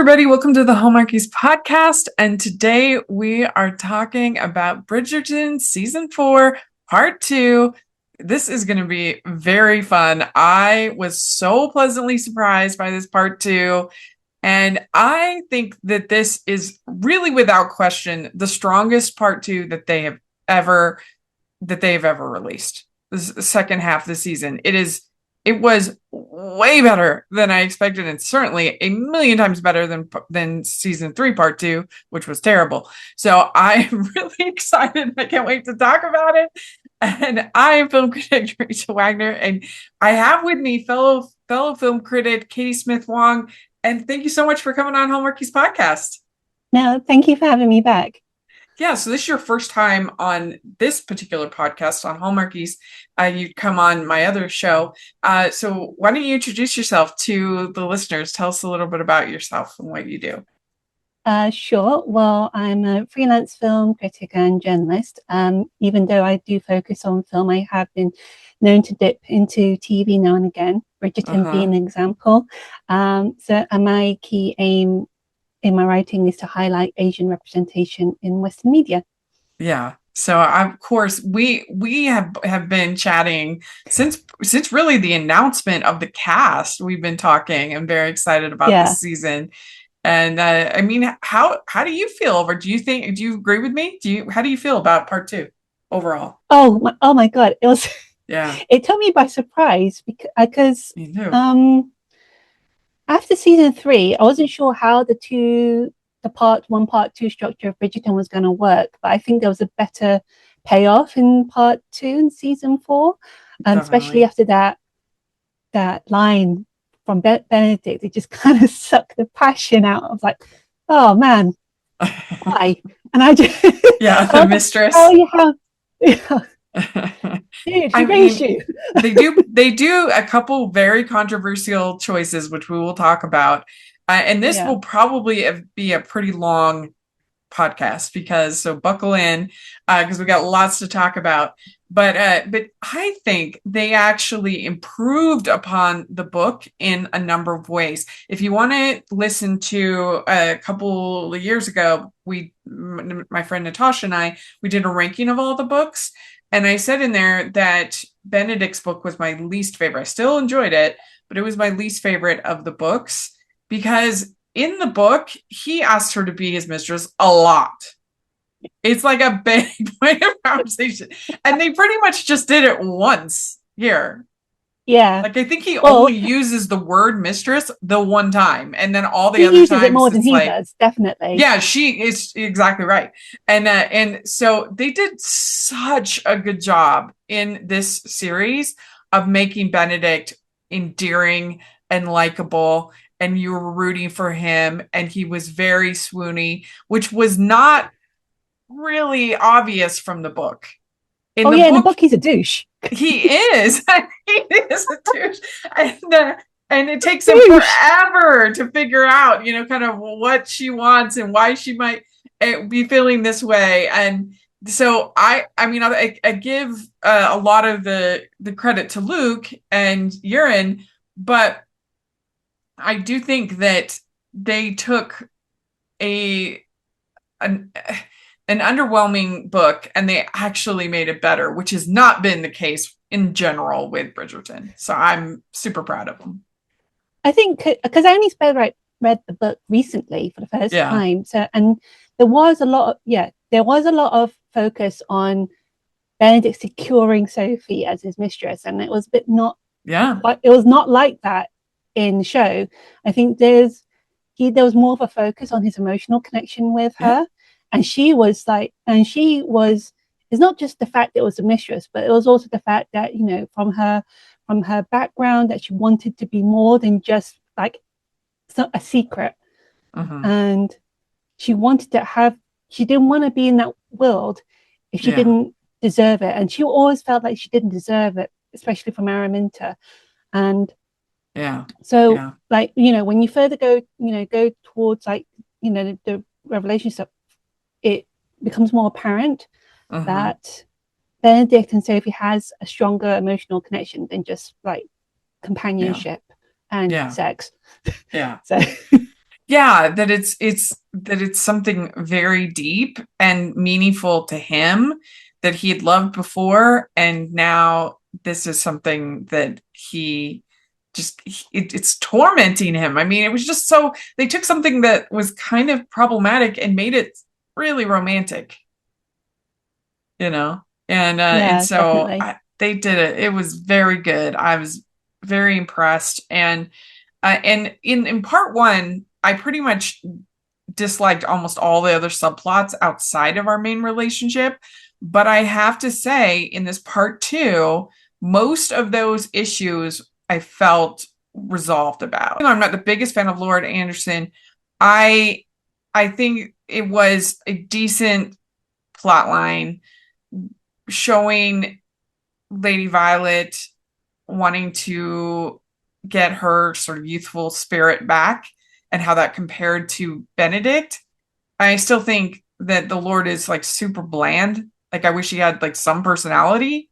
everybody. Welcome to the Hallmarkies podcast. And today we are talking about Bridgerton season 4, part 2. This is going to be very fun. I was so pleasantly surprised by this part 2. And I think that this is really, without question, the strongest part 2 that they have ever released. This is the second half of the season. It was way better than I expected, and certainly a million times better than season 3, part 2, which was terrible. So I'm really excited. I can't wait to talk about it. And I am film critic Rachel Wagner, and I have with me fellow film critic Katie Smith Wong. And thank you so much for coming on Hallmarkies podcast. No, thank you for having me back. Yeah, so this is your first time on this particular podcast on Hallmarkies. You come on my other show. So why don't you introduce yourself to the listeners? Tell us a little bit about yourself and what you do. Sure. Well, I'm a freelance film critic and journalist. Even though I do focus on film, I have been known to dip into TV now and again, Bridgerton being an example. So my key aim in my writing is to highlight Asian representation in Western media. Yeah. So of course we have been chatting since really the announcement of the cast. We've been talking. I'm very excited about this season. And I mean, how do you feel? Or do you agree with me? How do you feel about part 2 overall? Oh my God. It was it took me by surprise because after season 3, I wasn't sure how the part 1, part 2 structure of Bridgerton was going to work, but I think there was a better payoff in part 2 in season 4, especially after that line from Benedict. It just kind of sucked the passion out. I was like, oh man, why? And I just the mistress. Oh, you have. Dude, they do a couple very controversial choices, which we will talk about, and this will probably be a pretty long podcast so buckle in because we got lots to talk about. But I think they actually improved upon the book in a number of ways. If you want to listen to a couple of years ago, my friend Natasha and I did a ranking of all the books. And I said in there that Benedict's book was my least favorite. I still enjoyed it, but it was my least favorite of the books because in the book, he asked her to be his mistress a lot. It's like a big point of conversation. And they pretty much just did it once here. Yeah. Like I think he only uses the word mistress the one time, and then all the other times uses it more than he does, definitely. Yeah, she is exactly right. And so they did such a good job in this series of making Benedict endearing and likable, and you were rooting for him, and he was very swoony, which was not really obvious from the book. In the book, he's a douche. He is. He is a douche. And it takes him forever to figure out, kind of what she wants and why she might be feeling this way. And so I give a lot of the credit to Luke and Urine, but I do think that they took an underwhelming book and they actually made it better, which has not been the case in general with Bridgerton. So I'm super proud of them. I think because I only read the book recently for the first time. So, and there was a lot of focus on Benedict securing Sophie as his mistress, and it was a bit it was not like that in the show. I think there was more of a focus on his emotional connection with her. And it's not just the fact that it was a mistress, but it was also the fact that, from her background, that she wanted to be more than just like a secret. And she wanted she didn't want to be in that world if she didn't deserve it. And she always felt like she didn't deserve it, especially from Araminta. And when you further go towards the revelation stuff, it becomes more apparent that Benedict and Sophie has a stronger emotional connection than just like companionship and sex. Yeah. So that it's something very deep and meaningful to him that he had loved before, and now this is something that he just it's tormenting him. I mean, it was just so they took something that was kind of problematic and made it really romantic, you know. And Yeah, so definitely. they did it. It was very good. I was very impressed. And in part one, I pretty much disliked almost all the other subplots outside of our main relationship. But I have to say, in this part two, most of those issues I felt resolved about. I'm not the biggest fan of Lord Anderson. I I think it was a decent plot line showing Lady Violet wanting to get her sort of youthful spirit back and how that compared to Benedict. I still think that the Lord is like super bland. Like I wish he had like some personality,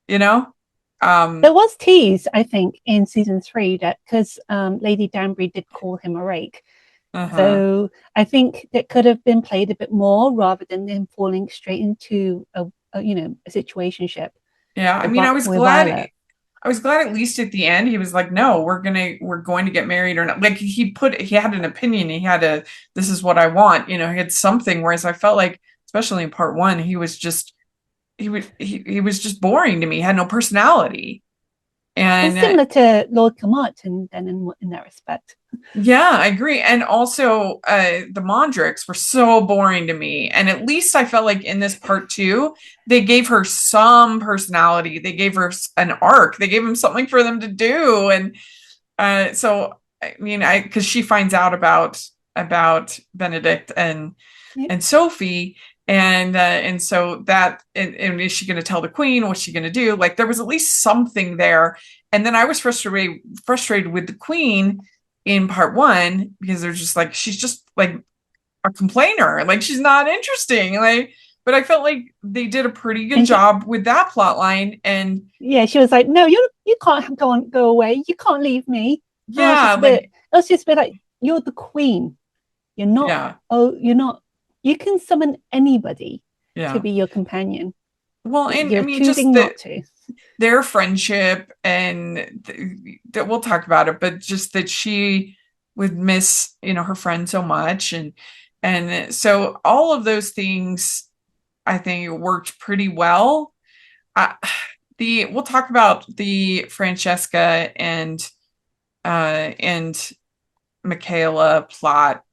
you know? There was tease, I think, in season 3 that because Lady Danbury did call him a rake. Uh-huh. So I think that could have been played a bit more rather than him falling straight into a situationship Yeah, I with, mean, with Violet. I was glad at least at the end he was like, no, we're going to get married or not. Like he had an opinion. He had a, this is what I want. You know, he had something. Whereas I felt like, especially in part one, he was just, he was just boring to me. He had no personality. It's And similar to Lord Carmarthen then in that respect. yeah, I agree. And also, the Mondricks were so boring to me. And at least I felt like in this part two, they gave her some personality. They gave her an arc. They gave him something for them to do. And so, I mean, because she finds out about Benedict Yep. and Sophie, and so that and is she going to tell the Queen? What's she going to do? Like there was at least something there. And then I was frustrated with the Queen in part one because they're just like she's just like a complainer, like she's not interesting, like. But I felt like they did a pretty good And job with that plot line, and she was like, "No, you can't go away. You can't leave me." And I was yeah, just a bit. like I was just a bit like, "You're the queen. You're not. yeah, Oh, you're not. You can summon anybody to yeah. be your companion. Well, and I You're mean, just choosing not to." their friendship, and that we'll talk about it, but just that she would miss, you know, her friend so much, and so all of those things, I think, worked pretty well. Uh, the we'll talk about the Francesca and Michaela plot.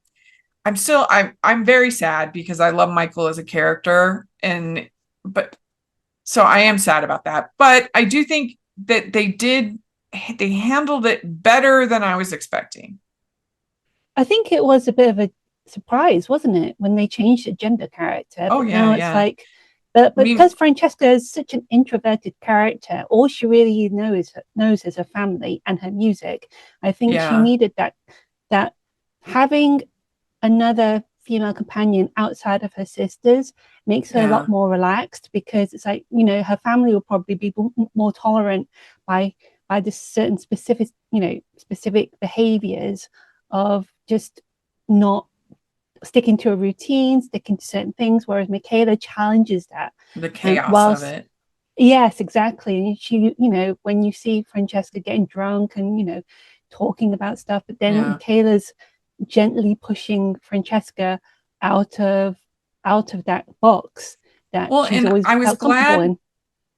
I'm very sad because I love Michael as a character, and but so I am sad about that. But I do think that they handled it better than I was expecting. I think it was a bit of a surprise, wasn't it, when they changed the gender character? Oh But yeah, now it's yeah. like, but I mean, because Francesca is such an introverted character, all she really knows is her family and her music. I think she yeah, needed that having another female companion outside of her sisters makes her a lot yeah. more relaxed because it's like her family will probably be more tolerant by this certain specific behaviors of just not sticking to a routine, sticking to certain things, whereas Michaela challenges that. The And chaos of whilst it. yes, exactly. She, when you see Francesca getting drunk and, talking about stuff, but then Yeah. Michaela's gently pushing Francesca out of that box that Well, she's and always felt comfortable in.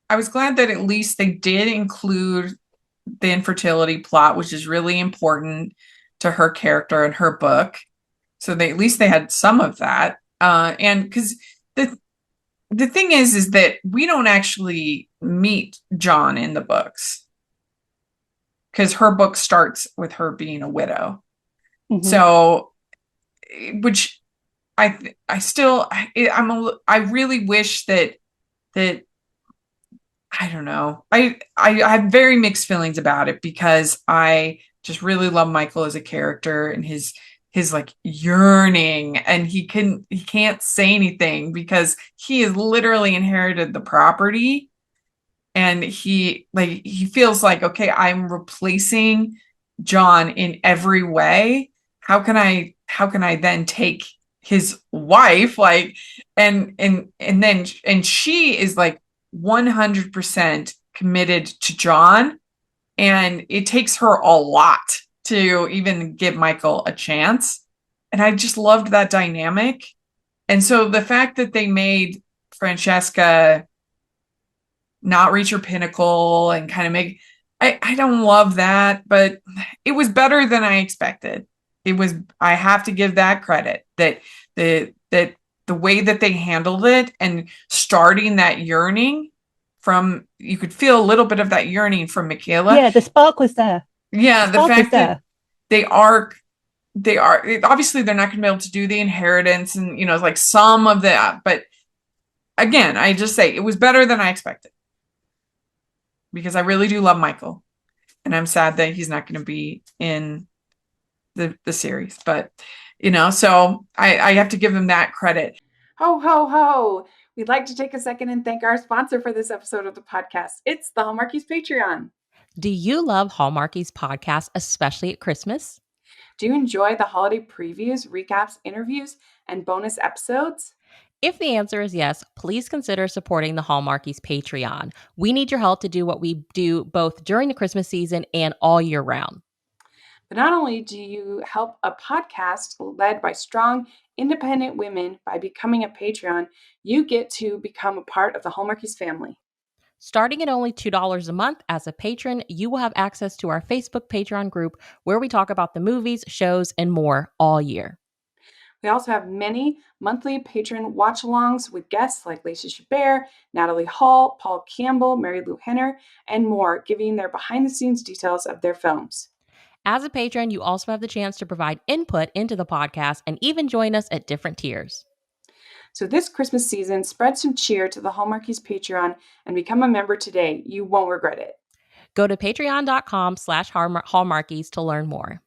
I was glad that at least they did include the infertility plot, which is really important to her character and her book. So they at least they had some of that. And because the the thing is that we don't actually meet John in the books because her book starts with her being a widow. Mm-hmm. So, which I still I really wish that I don't know. I have very mixed feelings about it because I just really love Michael as a character and his like yearning, and he can't say anything because he has literally inherited the property, and he feels like, okay, I'm replacing John in every way. how can I then take his wife? Like, and she is like 100% committed to John. And it takes her a lot to even give Michael a chance. And I just loved that dynamic. And so the fact that they made Francesca not reach her pinnacle and kind of make, I don't love that, but it was better than I expected. It was, I have to give that credit that the way that they handled it and starting that yearning from, you could feel a little bit of that yearning from Michaela. Yeah, the spark was there. Yeah, the fact that they are obviously they're not going to be able to do the inheritance and, you know, like some of that. But again, I just say it was better than I expected because I really do love Michael. And I'm sad that he's not going to be in the series. But, you know, so I have to give him that credit. Ho, ho, ho. We'd like to take a second and thank our sponsor for this episode of the podcast. It's the Hallmarkies Patreon. Do you love Hallmarkies podcasts, especially at Christmas? Do you enjoy the holiday previews, recaps, interviews, and bonus episodes? If the answer is yes, please consider supporting the Hallmarkies Patreon. We need your help to do what we do both during the Christmas season and all year round. But not only do you help a podcast led by strong, independent women by becoming a Patreon, you get to become a part of the Hallmarkies family. Starting at only $2 a month as a patron, you will have access to our Facebook Patreon group where we talk about the movies, shows, and more all year. We also have many monthly patron watch-alongs with guests like Lacey Chabert, Natalie Hall, Paul Campbell, Mary Lou Henner, and more, giving their behind-the-scenes details of their films. As a patron, you also have the chance to provide input into the podcast and even join us at different tiers. So this Christmas season, spread some cheer to the Hallmarkies Patreon and become a member today. You won't regret it. Go to patreon.com/Hallmarkies to learn more.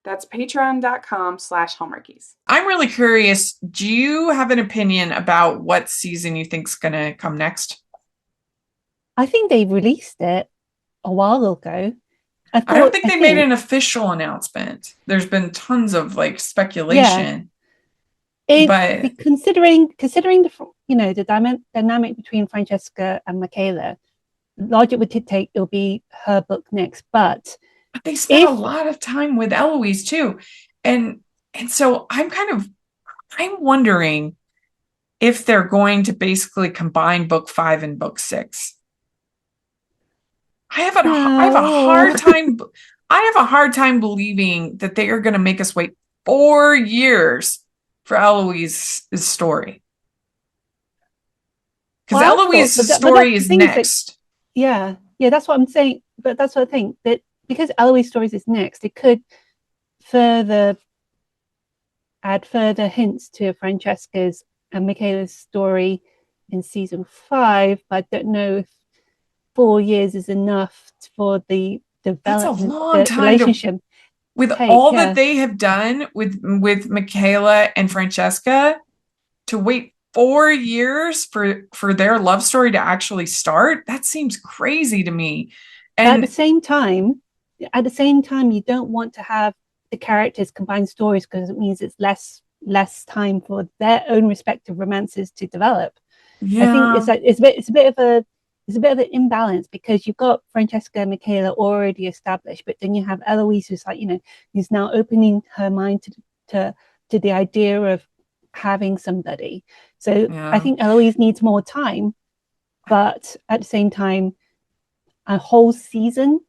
That's patreon.com/Hallmarkies. I'm really curious. Do you have an opinion about what season you think is going to come next? I think they released it a while ago. I don't think they made an official announcement. There's been tons of like speculation. But considering the the dynamic between Francesca and Michaela, logic would dictate it'll be her book next. But they spent a lot of time with Eloise too, and so I'm wondering if they're going to basically combine book 5 and book 6. I have a hard time believing that they are going to make us wait 4 years for Eloise's story. Because Eloise's story is next. Yeah, that's what I'm saying. But that's what I think, that because Eloise's story is next, it could add further hints to Francesca's and Michaela's story in season 5. But I don't know if 4 years is enough for the development. That's a long time relationship. With all that they have done with Michaela and Francesca, to wait 4 years for their love story to actually start, that seems crazy to me. And at the same time, you don't want to have the characters combine stories because it means it's less time for their own respective romances to develop. Yeah. I think it's a bit of an imbalance because you've got Francesca and Michaela already established, but then you have Eloise who's who's now opening her mind to the idea of having somebody. So I think Eloise needs more time, but at the same time, a whole season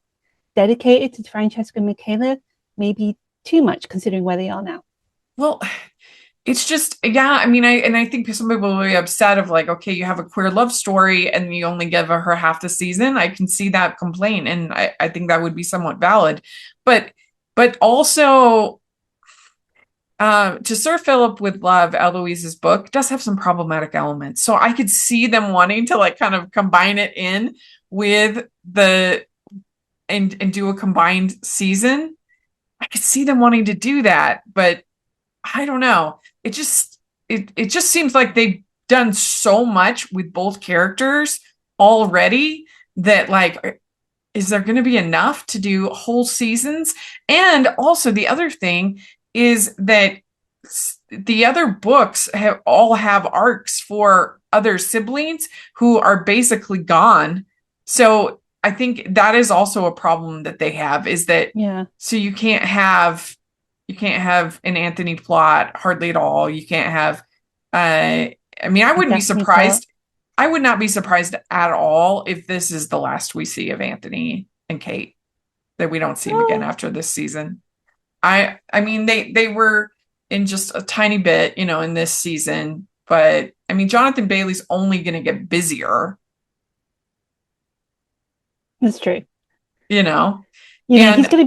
dedicated to Francesca and Michaela may be too much considering where they are now. Well, it's just, I think some people will be upset of like, okay, you have a queer love story and you only give her half the season. I can see that complaint, and I think that would be somewhat valid. But also, to Sir Philip with Love, Eloise's book does have some problematic elements. So I could see them wanting to like kind of combine it in with and do a combined season. I could see them wanting to do that, but I don't know. It just seems like they've done so much with both characters already that like, is there going to be enough to do whole seasons? And also the other thing is that the other books all have arcs for other siblings who are basically gone. So I think that is also a problem that they have, is that so you can't have an Anthony plot hardly at all. You can't have I mean, I wouldn't be surprised. I would not be surprised at all if this is the last we see of Anthony and Kate, that we don't see him again after this season. I mean, they were in just a tiny bit, in this season, but I mean, Jonathan Bailey's only going to get busier. That's true. He's going to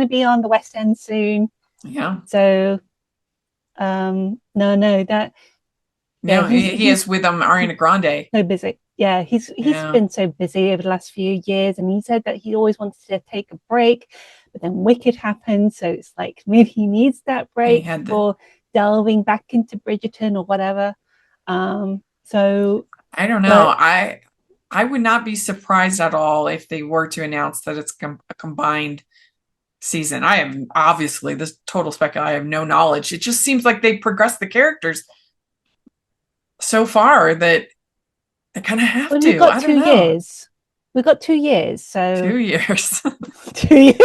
be on the West End soon. Yeah. So, that. Yeah, he is with Ariana Grande. So busy. Yeah, he's been so busy over the last few years, and he said that he always wanted to take a break, but then Wicked happened, so it's like maybe he needs that break for delving back into Bridgerton or whatever. So I don't know. I would not be surprised at all if they were to announce that it's a combined season. I am obviously this total speculation. I have no knowledge. It just seems like they progressed the characters so far that they kind of have to. We've got 2 years. We've got 2 years. So 2 years. 2 years.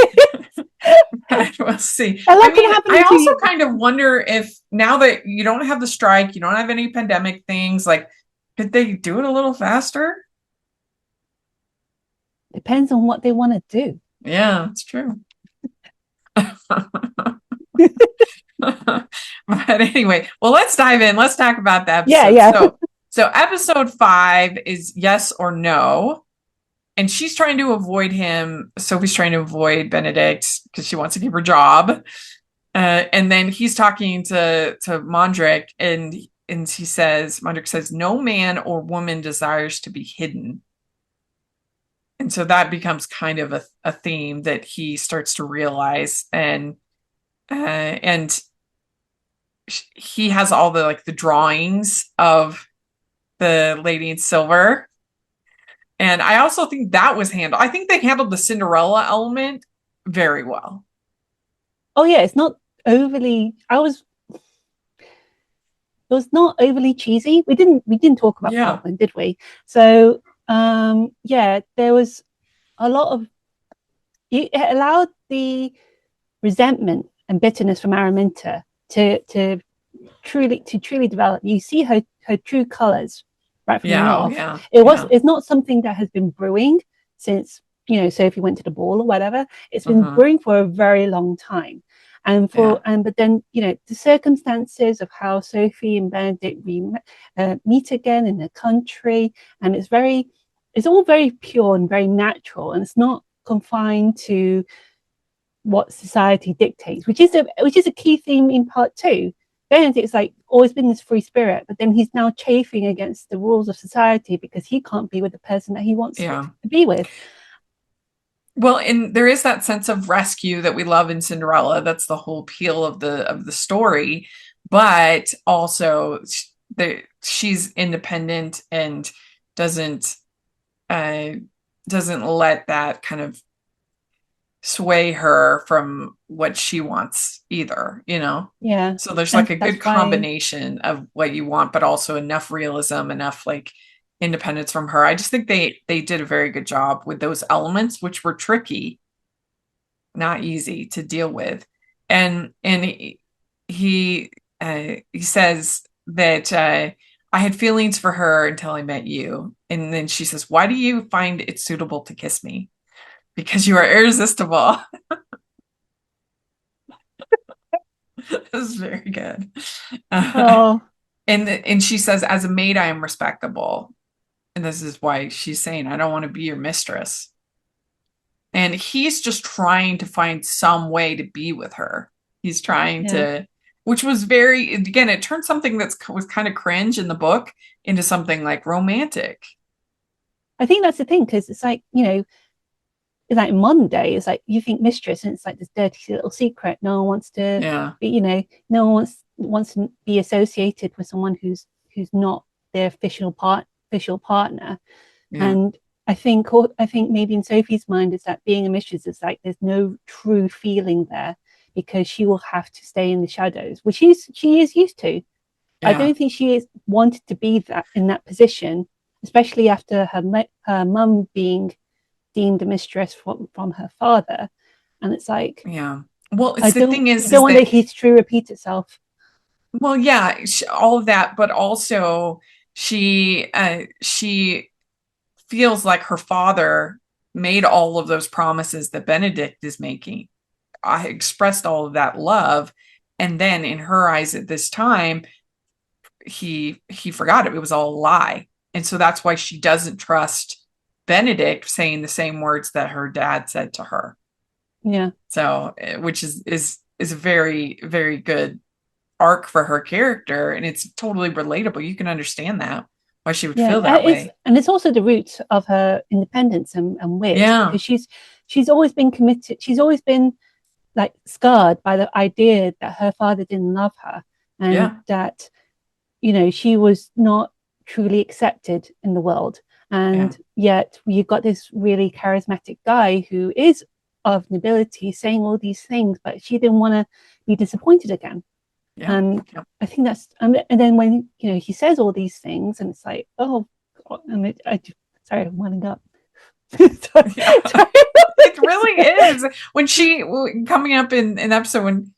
We'll see. I also kind of wonder if now that you don't have the strike, you don't have any pandemic things, like, could they do it a little faster? Depends on what they want to do. Yeah, it's true. But anyway, well, let's dive in. Let's talk about the episode. Yeah. So episode 5 is yes or no. And she's trying to avoid him. Sophie's trying to avoid Benedict because she wants to keep her job. And then he's talking to Mondrick, and Mondrick says, no man or woman desires to be hidden. And so that becomes kind of a theme that he starts to realize. And he has all the drawings of the Lady in Silver. And I also think that was handled. I think they handled the Cinderella element very well. Oh yeah, it's not overly. It was not overly cheesy. We didn't talk about Parkland, did we? So there was a lot of. It allowed the resentment and bitterness from Araminta to truly develop. You see her true colors right from the off. It's not something that has been brewing since Sophie went to the ball or whatever. It's been brewing for a very long time, but then the circumstances of how Sophie and Benedict meet again in the country, and it's all very pure and very natural, and it's not confined to what society dictates, which is a key theme in part 2. Benedict's always been this free spirit, but then he's now chafing against the rules of society because he can't be with the person that he wants to be with. Well, and there is that sense of rescue that we love in Cinderella. That's the whole appeal of the story, but also she's independent and doesn't let that kind of sway her from what she wants either, so there's a good combination of what you want, but also enough realism, enough independence from her. I just think they did a very good job with those elements, which were tricky, not easy to deal with. And he says that I had feelings for her until I met you. And then she says, why do you find it suitable to kiss me? Because you are irresistible. This is very good. And she says, as a maid, I am respectable. And this is why she's saying, I don't want to be your mistress. And he's just trying to find some way to be with her. He's trying to, which was again, it turned something that was kind of cringe in the book into something romantic. I think that's the thing, because it's it's in modern day, it's you think mistress, and it's this dirty little secret. No one wants to be, no one wants to be associated with someone who's not their official partner. And I think maybe in Sophie's mind is that being a mistress is there's no true feeling there, because she will have to stay in the shadows, which she is used to. I don't think she is wanted to be in that position, especially after her mum being deemed a mistress from her father. And it's like, well, it's the thing is, you don't want the history repeat itself. Well, yeah, all of that, but also she feels like her father made all of those promises that Benedict is making. I expressed all of that love, and then in her eyes at this time, he forgot it. It was all a lie, and so that's why she doesn't trust Benedict saying the same words that her dad said to her. Yeah. So, which is a very, very good arc for her character, and it's totally relatable. You can understand that why she would feel that way. And it's also the root of her independence and wit, because she's always been committed. She's always been like scarred by the idea that her father didn't love her, and that she was not truly accepted in the world. And yet you've got this really charismatic guy who is of nobility saying all these things, but she didn't want to be disappointed again. And I think that's, and then when he says all these things, and it's like, oh, and sorry, I'm winding up. It really is. When she coming up in an episode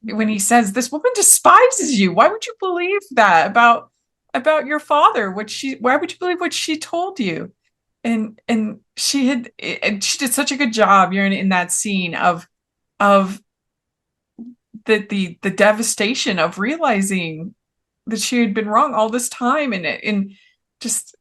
when he says, "This woman despises you. Why would you believe that about your father? Why would you believe what she told you?" And she did such a good job. You're in that scene of the devastation of realizing that she had been wrong all this time, and just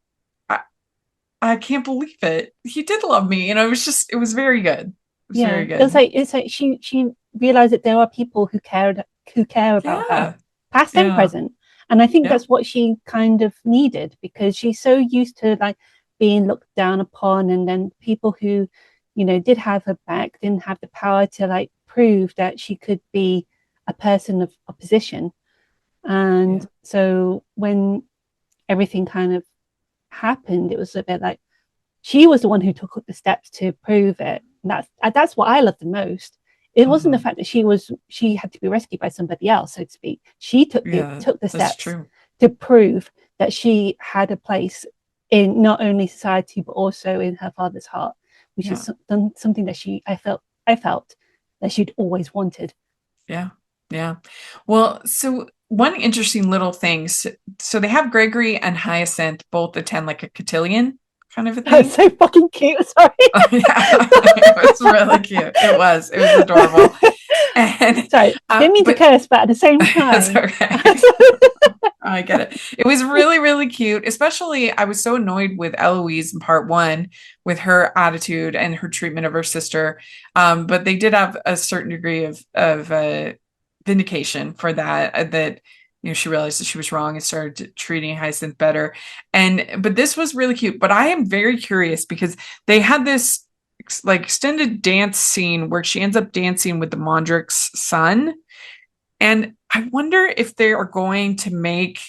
I can't believe it. He did love me, and it was very good. It was very good. It's like she realized that there are people who care about her, past and present, and I think that's what she kind of needed, because she's so used to like being looked down upon, and then people who did have her back didn't have the power to like prove that she could be a person of opposition. And so when everything kind of happened, it was a bit like she was the one who took the steps to prove it. And that's what I loved the most. It wasn't the fact that she had to be rescued by somebody else, so to speak. She took the steps to prove that she had a place in not only society but also in her father's heart, which is something that I felt that she'd always wanted. Yeah. Well, so one interesting little thing. So they have Gregory and Hyacinth both attend like a cotillion kind of a thing. That's so fucking cute. Sorry. It was really cute. It was adorable. And sorry, didn't mean to curse, but at the same time. That's okay. I get it. It was really, really cute. Especially, I was so annoyed with Eloise in part 1 with her attitude and her treatment of her sister. But they did have a certain degree of vindication for that she realized that she was wrong and started treating Hyacinth better. But this was really cute. But I am very curious because they had this like extended dance scene where she ends up dancing with the Mondrick's son. And I wonder if they are going to make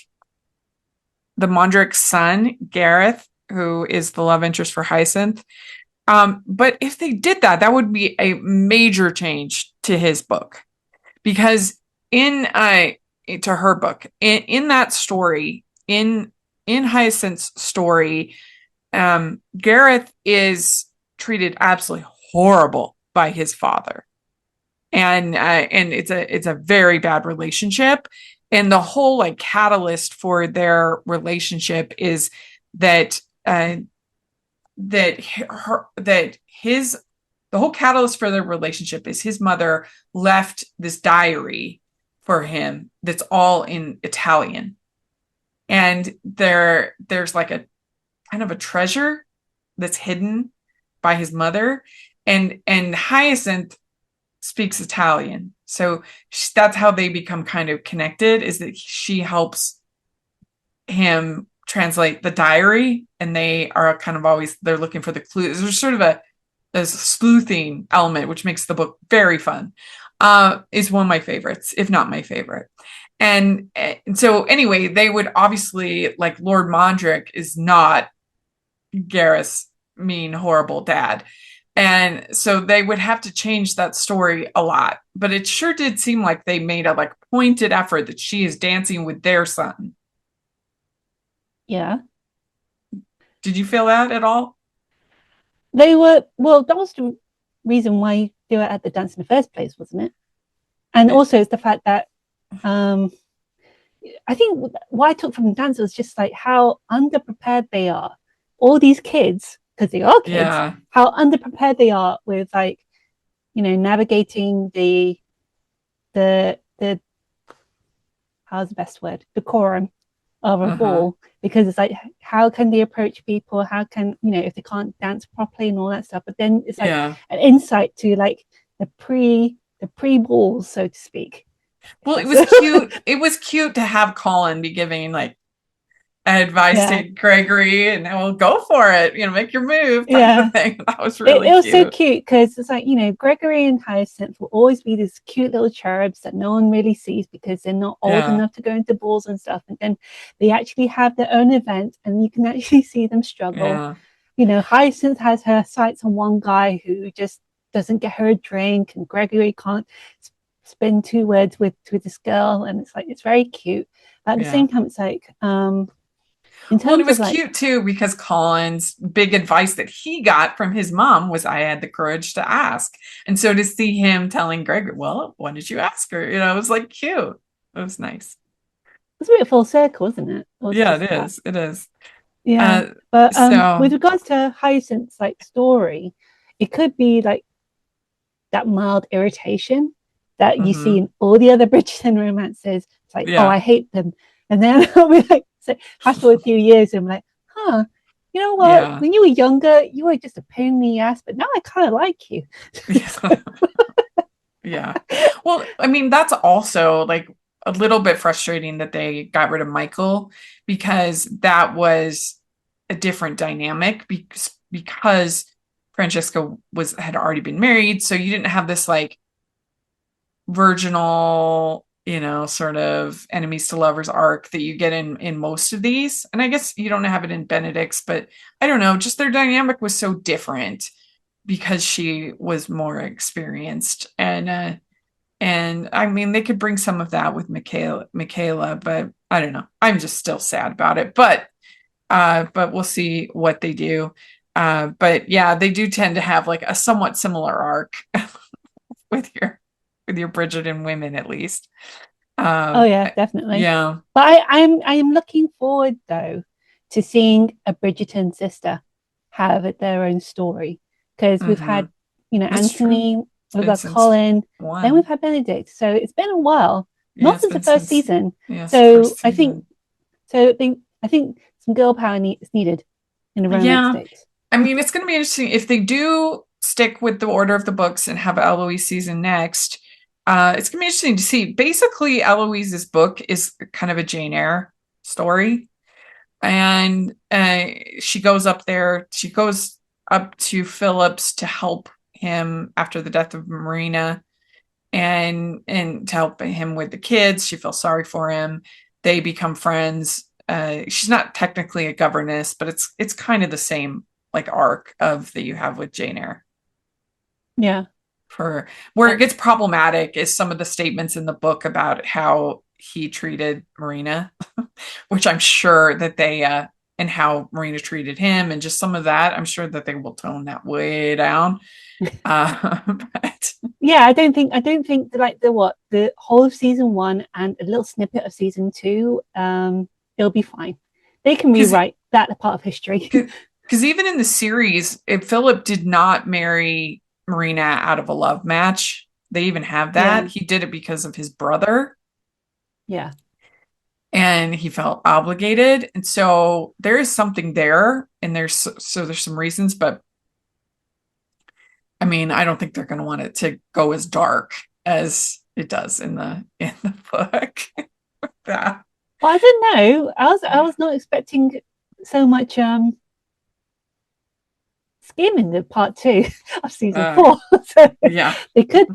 the Mondrick's son, Gareth, who is the love interest for Hyacinth. But if they did that, that would be a major change to his book. Because to her book, in that story, in Hyacinth's story, Gareth is treated absolutely horrible by his father. And it's a very bad relationship. And the whole like catalyst for their relationship is the whole catalyst for their relationship is his mother left this diary for him that's all in Italian. And there's like a kind of a treasure that's hidden by his mother, and Hyacinth speaks Italian. So that's how they become kind of connected, is that she helps him translate the diary, and they are kind of always, they're looking for the clues. There's sort of a sleuthing element, which makes the book very fun. Is one of my favorites, if not my favorite. And so anyway, they would obviously, like, Lord Mondrick is not Gareth's mean, horrible dad. And so they would have to change that story a lot. But it sure did seem like they made a like pointed effort that she is dancing with their son. Yeah. Did you feel that at all? They were, well, that was the reason why they were at the dance in the first place, wasn't it? And also it's the fact that I think what I took from the dance was just like how underprepared they are. All these kids, because they are kids, how underprepared they are with like, you know, navigating the how's the best word? Decorum of a ball, because it's like how can they approach people, how can, you know, if they can't dance properly and all that stuff. But then it's like an insight to like the pre-balls, so to speak. Well, it was cute. It was cute to have Colin be giving like advice to Gregory and we'll go for it, you know, make your move type of thing. That was really it was cute. So cute because it's like, you know, Gregory and Hyacinth will always be these cute little cherubs that no one really sees because they're not old enough to go into balls and stuff, and then they actually have their own event and you can actually see them struggle. You know, Hyacinth has her sights on one guy who just doesn't get her a drink, and Gregory can't spin 2 words with this girl, and it's like it's very cute. But at the same time, it's like it was cute too because Colin's big advice that he got from his mom was I had the courage to ask. And so to see him telling Gregory, well, why did you ask her? You know, it was like cute. It was nice. It's a bit full circle, isn't it? It is. It is. Yeah. But with regards to Hyacinth's like story, it could be like that mild irritation that you see in all the other Bridgerton romances. It's like, oh, I hate them. And then I'll be like, so fast forward a few years, and I'm like, huh, you know what? When you were younger, you were just a pain in the ass, but now I kind of like you. Well, I mean, that's also like a little bit frustrating that they got rid of Michael because that was a different dynamic because Francesca had already been married. So you didn't have this like virginal, you know, sort of enemies to lovers arc that you get in most of these. And I guess you don't have it in Benedict's, but I don't know, just their dynamic was so different because she was more experienced. And I mean, they could bring some of that with Michaela, but I don't know. I'm just still sad about it, but we'll see what they do. But yeah, they do tend to have like a somewhat similar arc with your Bridgerton women, at least. Oh yeah, definitely. Yeah. But I am looking forward though to seeing a Bridgerton sister have their own story, because we've had, you know, that's Anthony, we've got Colin, then we've had Benedict. So it's been a while, not since the first season. So I think some girl power is needed in a romance state. I mean, it's going to be interesting if they do stick with the order of the books and have Eloise season next. It's going to be interesting to see. Basically, Eloise's book is kind of a Jane Eyre story. And she goes up there. She goes up to Philip's to help him after the death of Marina and to help him with the kids. She feels sorry for him. They become friends. She's not technically a governess, but it's kind of the same like arc of that you have with Jane Eyre. Yeah. For where it gets problematic is some of the statements in the book about how he treated Marina, which I'm sure that they and how Marina treated him, and just some of that. I'm sure that they will tone that way down. But yeah, I don't think like the whole of season 1 and a little snippet of season 2, it'll be fine. They can rewrite that part of history. Because even in the series, if Philip did not marry Marina out of a love match, they even have that. He did it because of his brother. Yeah. And he felt obligated. And so there is something there, and there's some reasons, but I mean, I don't think they're going to want it to go as dark as it does in the book. Well, I don't know. I was not expecting so much skimming the part 2 of season 4. So yeah, they could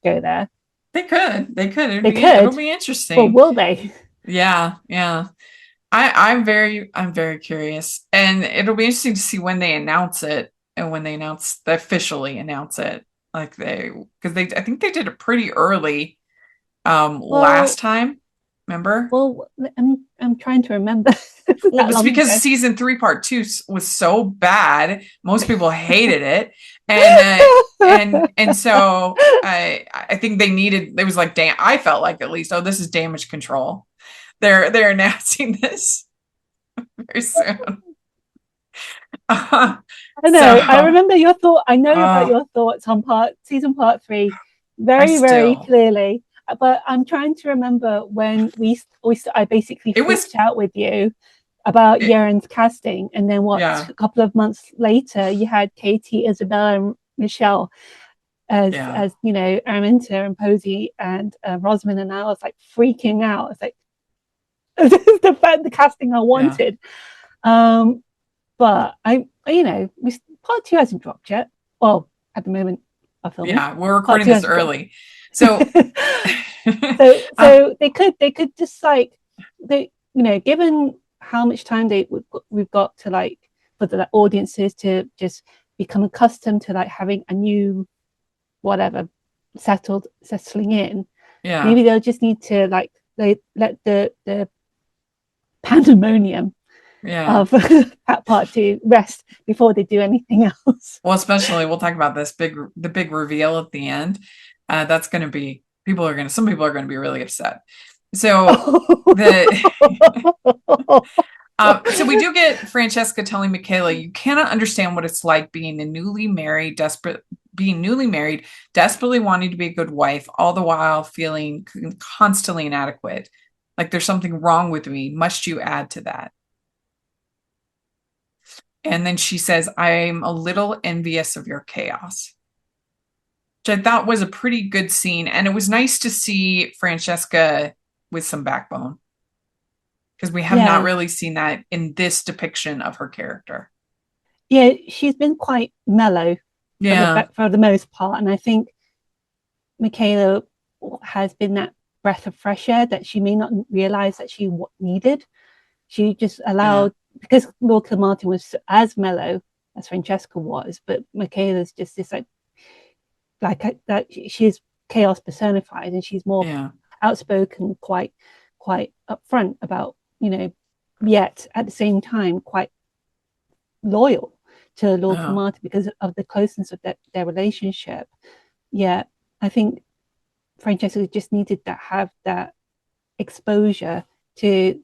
go there. They could. It'll be interesting. But will they? Yeah. I'm very curious, and it'll be interesting to see when they announce it. and when they officially announce it, like because I think they did it pretty early last time. Remember? Well, I'm trying to remember. Well, it's because season 3 part 2 was so bad. Most people hated it, and so I think they needed. It was like, damn. I felt like at least, this is damage control. They're announcing this very soon. I know. I remember your thought. I know about your thoughts on season part 3 very clearly. But I'm trying to remember when I basically freaked out with you about Yaren's casting, and then a couple of months later you had Katie, Isabella, and Michelle as Araminta and Posey and Rosamund, and I was like freaking out. It's like this is the casting I wanted. But part 2 hasn't dropped yet. Well, at the moment of filming. Yeah, we're recording this early. So so they could just given how much time we've got to for the audiences to just become accustomed to having a new whatever settling in. Yeah. Maybe they'll just need to they let the pandemonium of that part 2 rest before they do anything else. Well, especially we'll talk about the big reveal at the end. That's going to be some people are going to be really upset. So so we do get Francesca telling Michaela, you cannot understand what it's like being newly married, desperately wanting to be a good wife, all the while feeling constantly inadequate. Like there's something wrong with me. Must you add to that? And then she says, I'm a little envious of your chaos. Which I thought was a pretty good scene. And it was nice to see Francesca with some backbone. Because we have not really seen that in this depiction of her character. Yeah, she's been quite mellow for the most part. And I think Michaela has been that breath of fresh air that she may not realize that she needed. She just allowed, because Lord Kilmartin was as mellow as Francesca was, but Michaela's just this that she's chaos personified, and she's more outspoken, quite upfront about, yet at the same time quite loyal to Lord Kilmartin because of the closeness of their relationship. Yeah, I think Francesca just needed to have that exposure to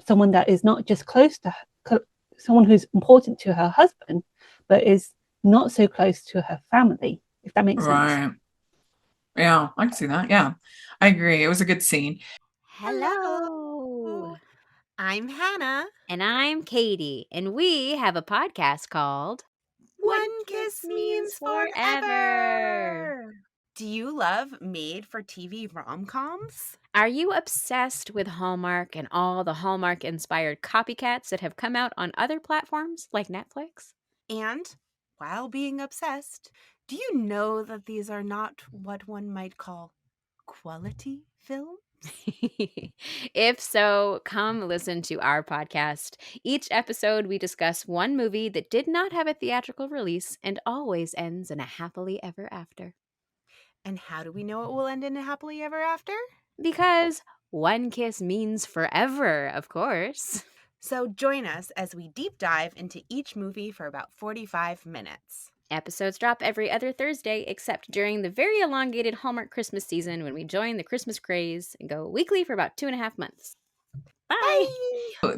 someone that is not just close to her, someone who's important to her husband, but is not so close to her family, if that makes sense. Yeah, I can see that. Yeah, I agree. It was a good scene. Hello. I'm Hannah. And I'm Katie. And we have a podcast called One Kiss Means Forever. Do you love made-for-TV rom-coms? Are you obsessed with Hallmark and all the Hallmark-inspired copycats that have come out on other platforms like Netflix? And, while being obsessed, do you know that these are not what one might call quality films? If so, come listen to our podcast. Each episode, we discuss one movie that did not have a theatrical release and always ends in a happily ever after. And how do we know it will end in a happily ever after? Because one kiss means forever, of course. So join us as we deep dive into each movie for about 45 minutes. Episodes drop every other Thursday, except during the very elongated Hallmark Christmas season when we join the Christmas craze and go weekly for about 2.5 months. Bye!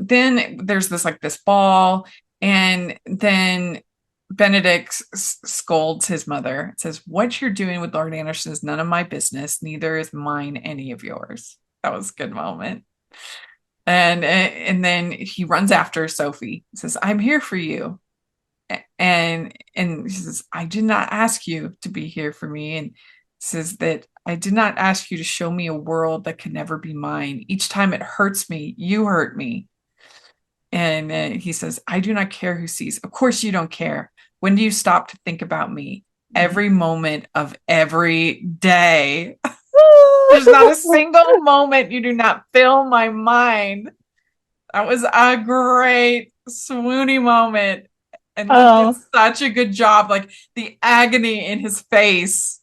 Then there's this ball, and then Benedict scolds his mother. It says, what you're doing with Lord Anderson is none of my business. Neither is mine any of yours. That was a good moment. And then he runs after Sophie. He says, I'm here for you. And he says, I did not ask you to be here for me. And says that I did not ask you to show me a world that could never be mine. Each time it hurts me, you hurt me. And he says, I do not care who sees. Of course you don't care. When do you stop to think about me? Every moment of every day. There's not a single moment you do not fill my mind. That was a great swoony moment. And he did such a good job. Like the agony in his face.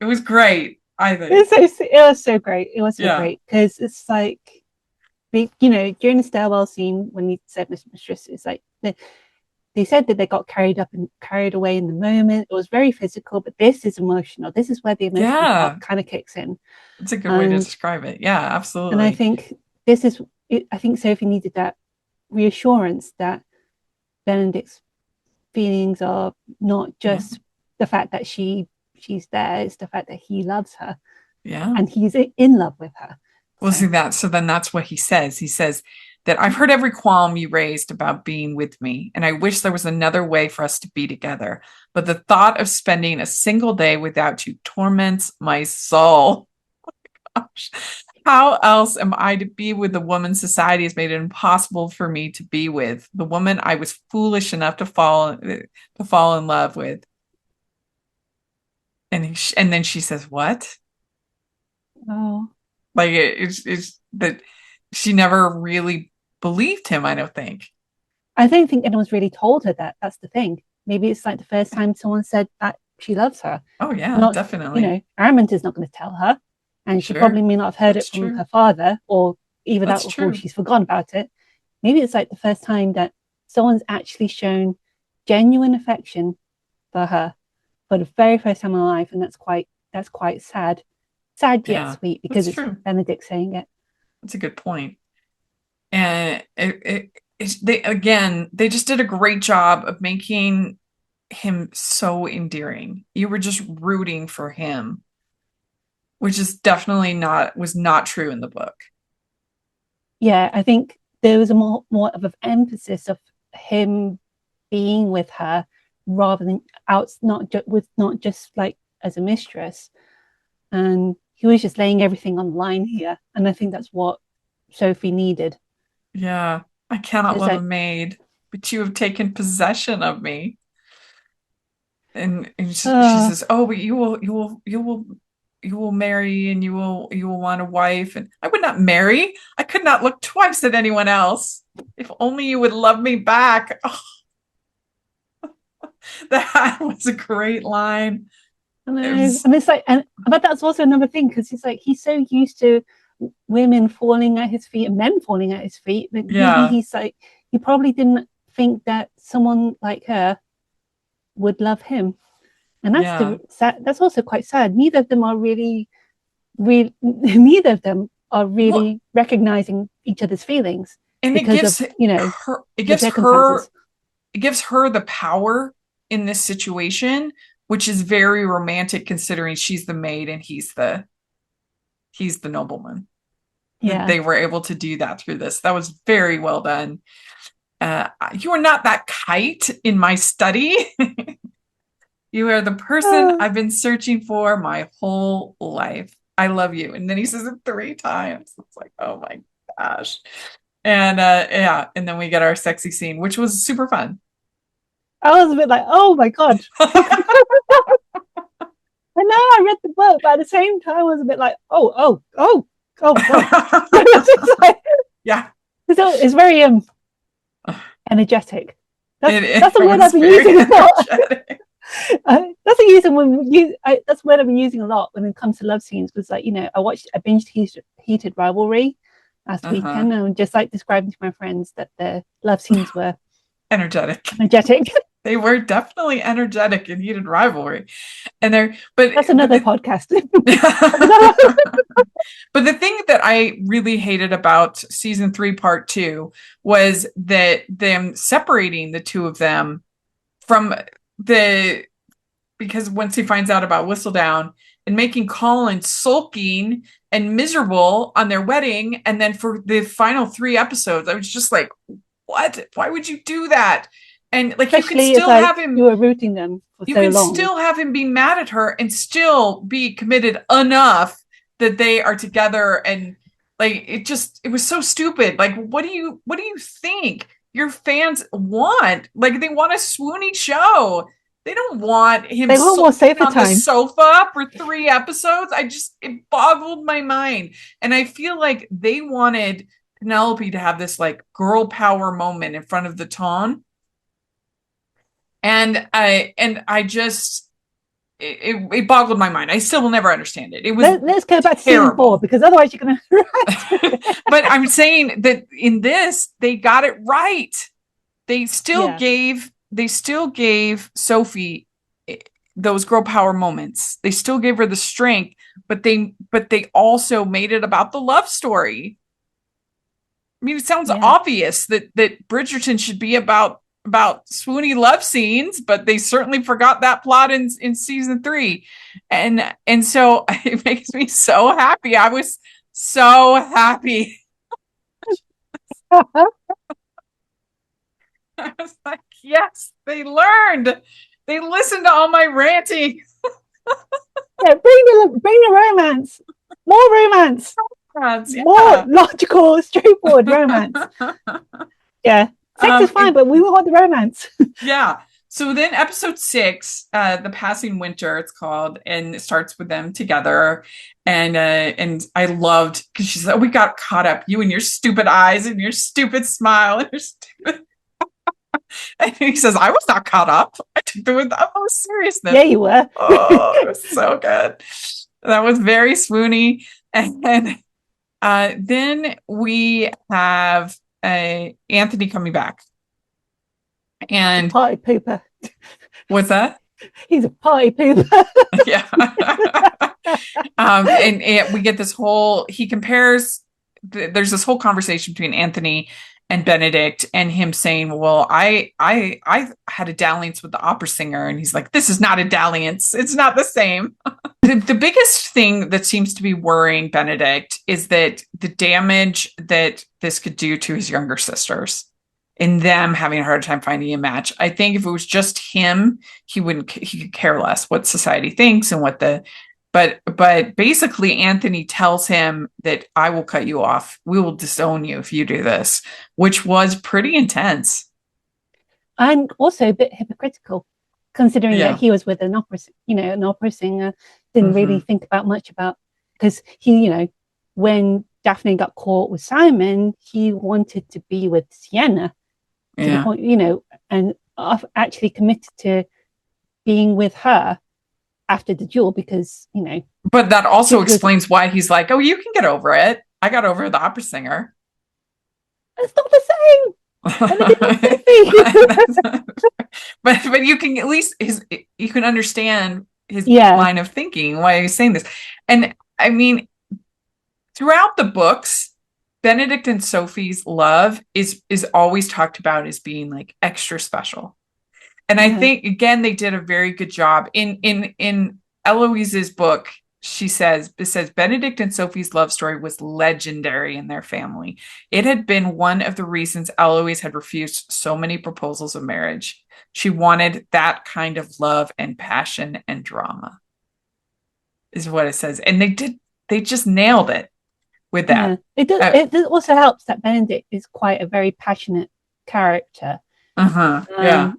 It was great, I think. It was so great. It was so great because it's like, during the stairwell scene when he said mistress, it's like they said that they got carried away in the moment. It was very physical, but this is emotional. This is where the emotional part kind of kicks in. It's a good way to describe it. Yeah, absolutely. And I think I think Sophie needed that reassurance that Benedict's feelings are not just the fact that she's there, it's the fact that he loves her. Yeah. And he's in love with her. Well, see that. So then that's what he says. He says that I've heard every qualm you raised about being with me, and I wish there was another way for us to be together. But the thought of spending a single day without you torments my soul. Oh my gosh. How else am I to be with the woman society has made it impossible for me to be with? The woman I was foolish enough to fall in love with. And then she says, "What?" Oh, like it's that she never really believed him. I don't think anyone's really told her that. That's the thing. Maybe it's like the first time someone said that she loves her. Oh yeah, definitely. Araminta's not going to tell her. And she probably may not have heard it from her father, or even that before she's forgotten about it. Maybe it's like the first time that someone's actually shown genuine affection for her for the very first time in her life, and that's quite sad. Sad yet sweet, because it's Benedict saying it. That's a good point. And they just did a great job of making him so endearing. You were just rooting for him, which is definitely was not true in the book. Yeah, I think there was a more of an emphasis of him being with her rather than not just like as a mistress, and he was just laying everything on the line here, and I think that's what Sophie needed. Yeah, I cannot love a maid, but you have taken possession of me. And she says, "Oh, but you will marry, and you will want a wife." And I would not marry. I could not look twice at anyone else. If only you would love me back. Oh. That was a great line. And it's like, but that's also another thing, because it's like he's so used to women falling at his feet and men falling at his feet. But maybe he's like, he probably didn't think that someone like her would love him, and that's also quite sad. Neither of them are really recognizing each other's feelings, and it gives her the power in this situation, which is very romantic considering she's the maid and he's the nobleman. Yeah, they were able to do that through this. That was very well done. You are not that kite in my study. You are the person I've been searching for my whole life. I love you. And then he says it 3 times. It's like, oh my gosh. And and then we get our sexy scene, which was super fun. I was a bit like, oh my God. I know I read the book, but at the same time I was a bit like, oh God. Yeah. It's very energetic. That's the word I've been using a lot. That's the word I've been using a lot when it comes to love scenes. Was like, I binged Heated Rivalry last weekend, and I'm just like describing to my friends that the love scenes were energetic. They were definitely energetic in Heated Rivalry. But that's another podcast. But the thing that I really hated about season 3, part 2 was that them separating the two of them because once he finds out about Whistledown, and making Colin sulking and miserable on their wedding. And then for the final 3 episodes, I was just like, what? Why would you do that? And like, especially you can still have him. You were rooting them for so long. You can still have him be mad at her and still be committed enough that they are together. And like, it was so stupid. Like, what do you think your fans want? Like, they want a swoony show. They don't want him on the sofa for 3 episodes. It boggled my mind. And I feel like they wanted Penelope to have this like girl power moment in front of the ton. And I just it boggled my mind. I still will never understand it. It was let's go back to terrible. season 4, because otherwise you're gonna But I'm saying that in this they got it right. They still gave Sophie those girl power moments. They still gave her the strength, but they also made it about the love story. I mean, it sounds obvious that Bridgerton should be about swoony love scenes, but they certainly forgot that plot in season 3. And so it makes me so happy. I was so happy. I was like, yes, they learned. They listened to all my ranting. Bring the romance. More romance. More logical, straightforward romance. Yeah. Sex is fine, but we want the romance. Yeah. So then episode 6, The Passing Winter, it's called, and it starts with them together. And I loved, because she said, we got caught up, you and your stupid eyes and your stupid smile and your stupid... And he says, I was not caught up. I took it with the utmost seriousness. Yeah, you were. Oh, it was so good. That was very swoony. And then we have Anthony coming back. And party pooper. What's that? He's a party pooper. Yeah. And we get this whole, he compares, there's this whole conversation between Anthony and Benedict, and him saying, well, I had a dalliance with the opera singer. And he's like, this is not a dalliance. It's not the same. The biggest thing that seems to be worrying Benedict is that the damage that this could do to his younger sisters, in them having a hard time finding a match. I think if it was just him, he could care less what society thinks and what but basically Anthony tells him that I will cut you off. We will disown you if you do this, which was pretty intense. And also a bit hypocritical, considering that he was with an opera singer, didn't really think about much about, because he, when Daphne got caught with Simon, he wanted to be with Sienna, to the point, and actually committed to being with her after the duel, because but that also explains why he's like, oh, you can get over it. I got over the opera singer. It's not the same. but you can at least you can understand his line of thinking, why he's saying this. And I mean, throughout the books, Benedict and Sophie's love is always talked about as being like extra special. And I think, again, they did a very good job. In Eloise's book, it says Benedict and Sophie's love story was legendary in their family. It had been one of the reasons Eloise had refused so many proposals of marriage. She wanted that kind of love and passion and drama, is what it says. And they just nailed it with that. Yeah. It also helps that Benedict is quite a very passionate character.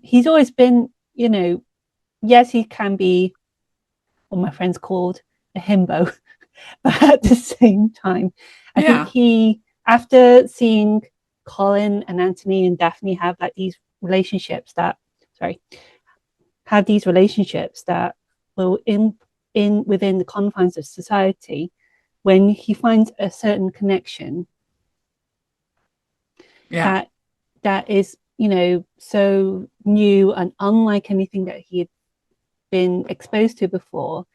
He's always been, yes, he can be what my friends called a himbo, but at the same time, I think he, after seeing Colin and Anthony and Daphne have like these relationships that will within the confines of society, when he finds a certain connection that is, so new and unlike anything that he had been exposed to before,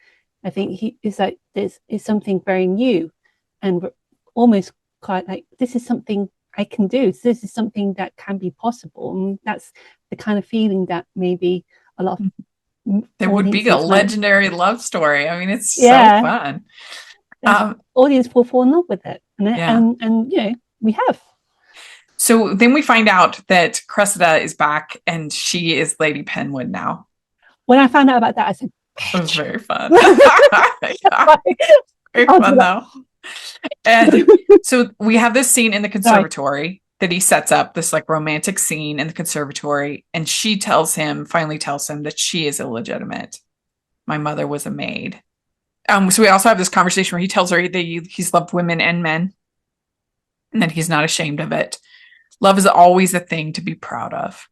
I think he is like, this is something very new and almost quite like, this is something I can do. So this is something that can be possible. And that's the kind of feeling that maybe a lot of there would be a legendary love story. I mean, it's so fun. Audience will fall in love with it. And we have. So then we find out that Cressida is back and she is Lady Penwood now. When I found out about that, I said, it was very fun. Very fun though. And so we have this scene in the conservatory that he sets up, this like romantic scene in the conservatory, and she finally tells him that she is illegitimate. My mother was a maid. So we also have this conversation where he tells her that he's loved women and men. and that he's not ashamed of it. Love is always a thing to be proud of.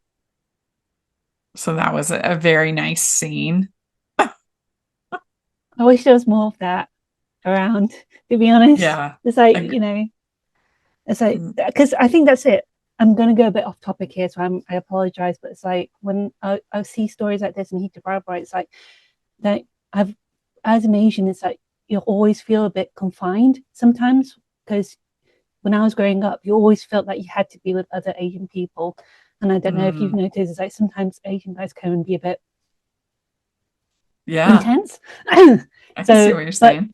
So that was a very nice scene. I wish there was more of that around, to be honest. Yeah. It's like, it's like, because I think that's it. I'm going to go a bit off topic here, so I apologize, but it's like when I see stories like this in Heat to Barbara, it's like that as an Asian, it's like you always feel a bit confined sometimes, because when I was growing up, you always felt like you had to be with other Asian people. And I don't know if you've noticed, it's like sometimes Asian guys can be a bit intense. I can see what you're saying.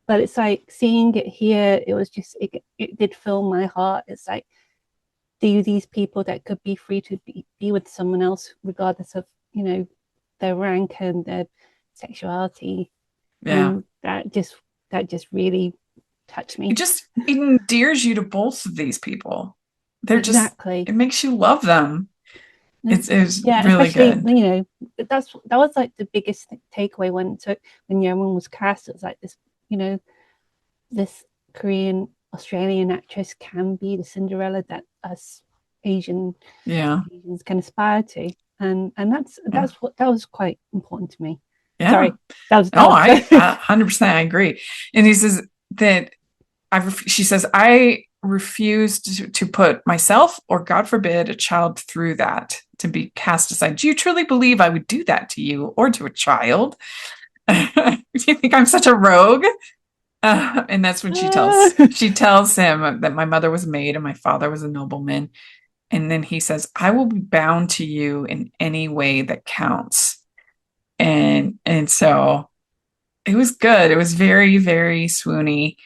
But it's like seeing it here, it was just, it did fill my heart. It's like, these people that could be free to be with someone else, regardless of, their rank and their sexuality. Yeah. And that just really touched me. It just endears you to both of these people. They're exactly. It makes you love them. It's really good. That was like the biggest takeaway when Yeon was cast. It was like this, this Korean Australian actress can be the Cinderella that us Asians can aspire to, and that was quite important to me. Yeah. Sorry, I 100% I agree. And he says that she says, I refuse to put myself or, God forbid, a child through that, to be cast aside. Do you truly believe I would do that to you or to a child? Do you think I'm such a rogue? And that's when she tells him that my mother was a maid and my father was a nobleman. And then he says, I will be bound to you in any way that counts. And so it was good. It was very, very swoony.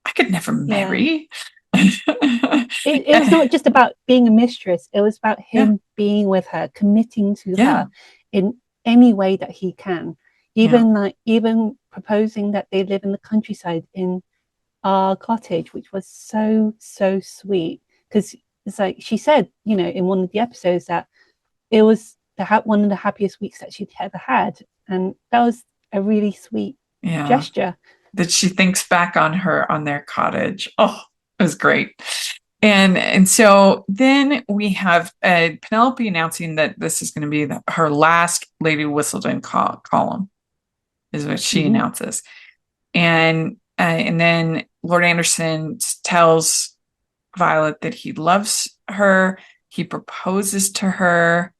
I could never marry. It was not just about being a mistress. It was about him being with her, committing to her in any way that he can. Even proposing that they live in the countryside in our cottage, which was so sweet. Because it's like she said, in one of the episodes, that it was one of the happiest weeks that she'd ever had, and that was a really sweet gesture. That she thinks back on their cottage. Oh, it was great. And so then we have Penelope announcing that this is going to be her last Lady Whistledown column, is what she announces. And then Lord Anderson tells Violet that he loves her. He proposes to her.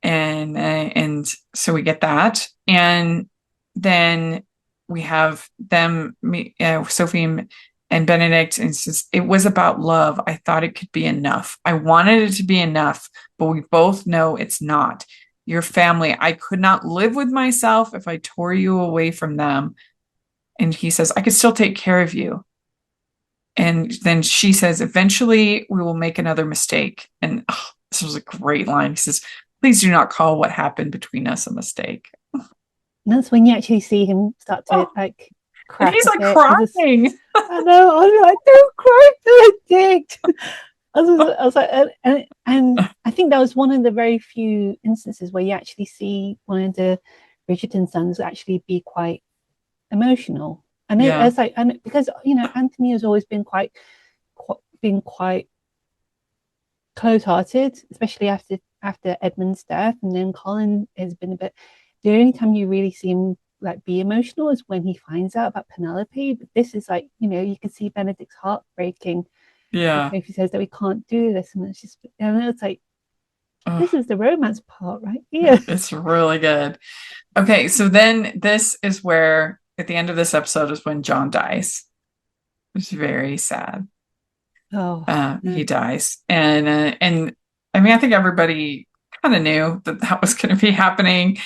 And so we get that. And then we have them, Sophie and Benedict, and says, it was about love. I thought it could be enough. I wanted it to be enough, but we both know it's not. Your family, I could not live with myself if I tore you away from them. And he says, I could still take care of you. And then she says, eventually we will make another mistake. And this was a great line. He says, please do not call what happened between us a mistake. And that's when you actually see him start to cry. He's like crying. I know. I was like, don't cry, Benedict. I was like, and I think that was one of the very few instances where you actually see one of the Bridgerton sons actually be quite emotional. And it was like, and because Anthony has always been quite close-hearted, especially after Edmund's death, and then Colin has been a bit. The only time you really see him like be emotional is when he finds out about Penelope. But this is like, you can see Benedict's heart breaking. Yeah. If he says that we can't do this, and it's like, this is the romance part right here. It's really good. Okay, so then this is where, at the end of this episode, is when John dies. It's very sad. He dies, and I mean, I think everybody kind of knew that was going to be happening.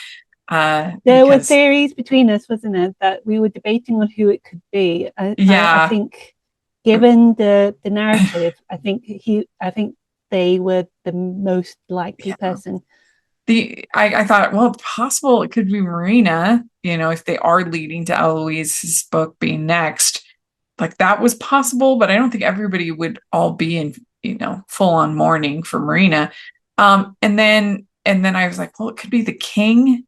There were theories between us, wasn't it, that we were debating on who it could be. I think, given the narrative, I think they were the most likely person. I thought, well, it's possible it could be Marina. If they are leading to Eloise's book being next, like that was possible, but I don't think everybody would all be in full on mourning for Marina. And then I was like, well, it could be the king.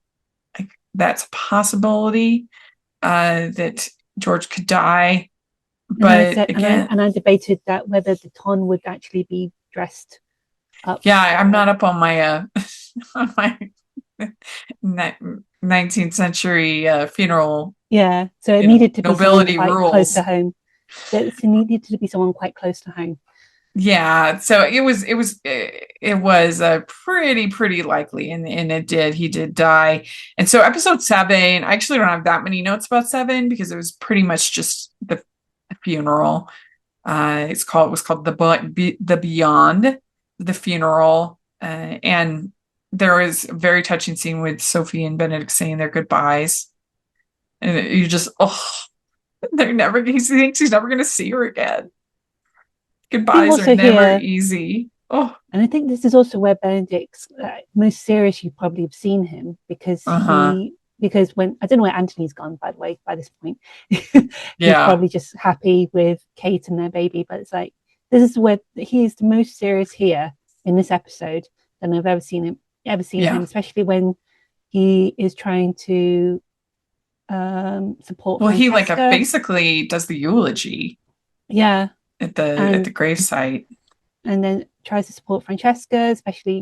Like that's a possibility, that George could die. But I debated that whether the Ton would actually be dressed up. Yeah, I'm not up on my on my 19th century funeral. Yeah, so it needed to be someone quite rules. close to home. It needed to be someone quite close to home. Yeah, so it was pretty likely, and he did die. And so episode 7, I actually don't have that many notes about 7 because it was pretty much just the funeral. It was called the Beyond, the funeral, and there was a very touching scene with Sophie and Benedict saying their goodbyes, and you just he thinks he's never going to see her again. Goodbyes are never easy. Oh, and I think this is also where Benedict's most serious you probably have seen him, because when I don't know where Anthony's gone, by the way, by this point. He's probably just happy with Kate and their baby, but it's like this is where he is the most serious here in this episode than I've ever seen him, especially when he is trying to support Francesca. He basically does the eulogy at the gravesite, and then tries to support Francesca, especially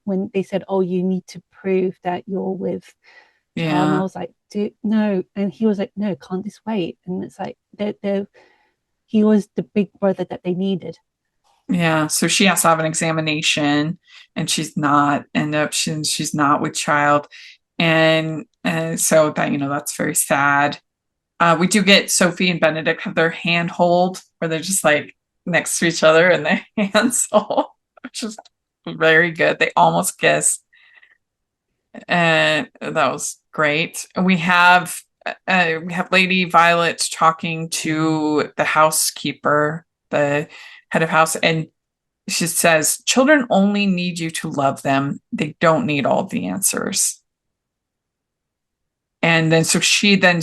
when they said, oh, you need to prove that you're with and I was like, no. And he was like, no, can't this wait? And it's like he was the big brother that they needed. Yeah, so she has to have an examination, and she's not she's not with child, and so that that's very sad. We do get Sophie and Benedict have their hand hold where they're just like next to each other and their hands hold, which is very good. They almost kiss, and that was great. We have Lady Violet talking to the housekeeper, the head of house, and she says, children only need you to love them. They don't need all the answers. And then so she then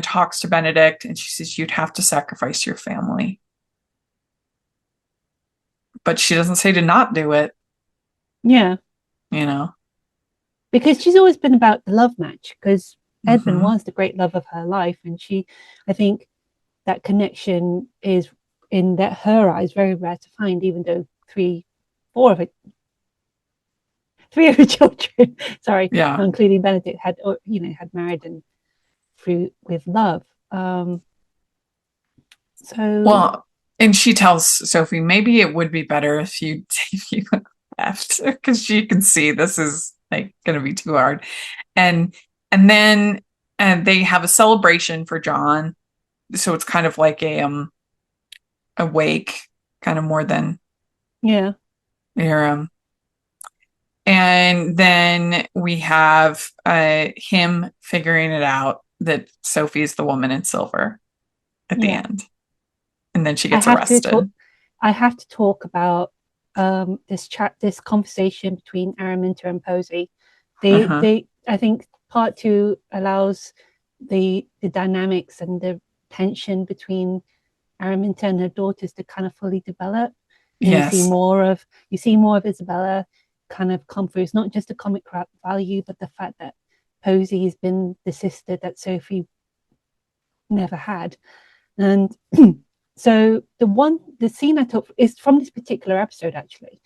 talks to Benedict, and she says, you'd have to sacrifice your family. But she doesn't say to not do it. Yeah. Because she's always been about the love match, because Edmund was the great love of her life, and I think that connection is in her eyes very rare to find, even though three of her children, sorry, including Benedict, had married and through with love. And she tells Sophie, maybe it would be better if you left, because she can see this is like going to be too hard. And then they have a celebration for John, so it's kind of like a wake, kind of more than and then we have him figuring it out that Sophie is the woman in silver at the end, and then she gets arrested. I have to talk about this conversation between Araminta and Posey. I think part 2 allows the dynamics and the tension between Araminta and her daughters to kind of fully develop. You see more of Isabella kind of come through. It's not just a comic value, but the fact that Posey has been the sister that Sophie never had. And so the scene I took is from this particular episode, actually,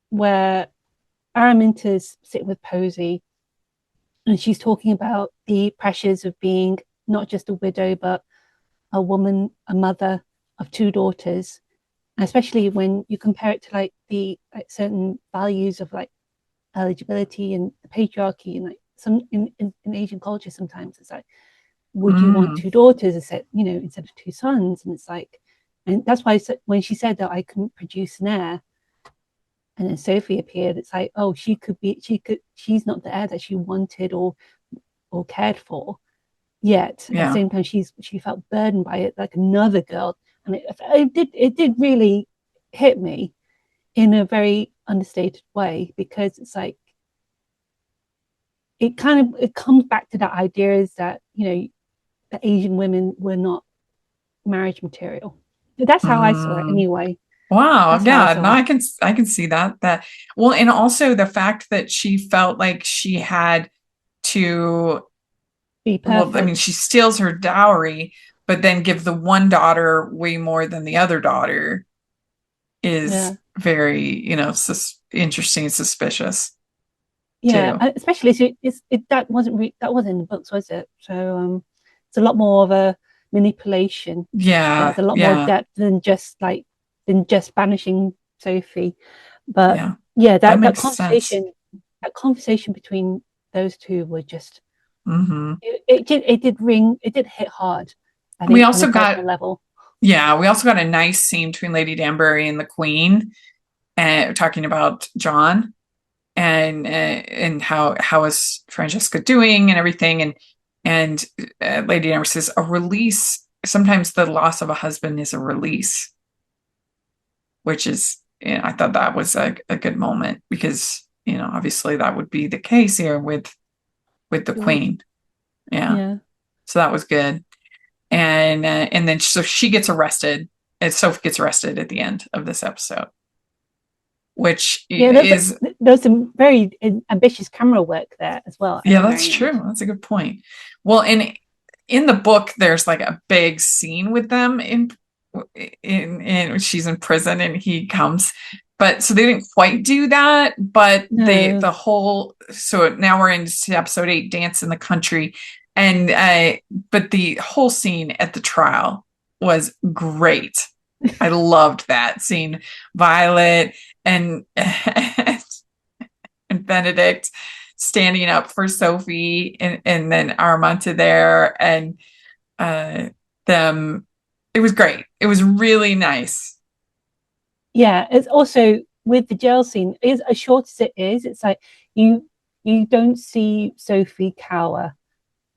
where Araminta's sitting with Posey, and she's talking about the pressures of being not just a widow, but a woman, a mother of 2 daughters, especially when you compare it to like the certain values of like eligibility and the patriarchy, and like some in Asian culture sometimes it's like, would you want 2 daughters instead of 2 sons? And it's like, and that's why when she said that I couldn't produce an heir, and then Sophie appeared, it's like, oh, she's not the heir that she wanted or cared for yet. At the same time, she felt burdened by it like another girl, and it did really hit me in a very understated way, because it's like it comes back to that idea is that the Asian women were not marriage material. That's how I saw it anyway. Wow. No, I can see that. Well, and also the fact that she felt like she had to be perfect. Well, I mean, she steals her dowry, but then give the one daughter way more than the other daughter is very, interesting and suspicious. Yeah, too. Especially that wasn't in the books, was it? So it's a lot more of a manipulation. Yeah, there's a lot more depth than just banishing Sophie. But that conversation, sense. That conversation between those two were just it did hit hard. I think, we also got level. Yeah, we also got a nice scene between Lady Danbury and the Queen, and talking about John and how is Francesca doing and everything, and Lady Danbury says a release. Sometimes the loss of a husband is a release, which is, I thought that was a good moment, because obviously that would be the case here with the Queen. Yeah. So that was good. And then so she gets arrested, and Sophie gets arrested at the end of this episode, which is there's some very ambitious camera work there as well. Yeah, that's true. That's a good point. Well, in the book, there's like a big scene with them in she's in prison and he comes, but so they didn't quite do that. But so now we're into episode 8, Dance in the Country. And but the whole scene at the trial was great. I loved that scene. Violet and Benedict standing up for Sophie, and then Araminta there, and them. It was great. It was really nice. Yeah, it's also with the jail scene, is as short as it is, it's like you don't see Sophie cower.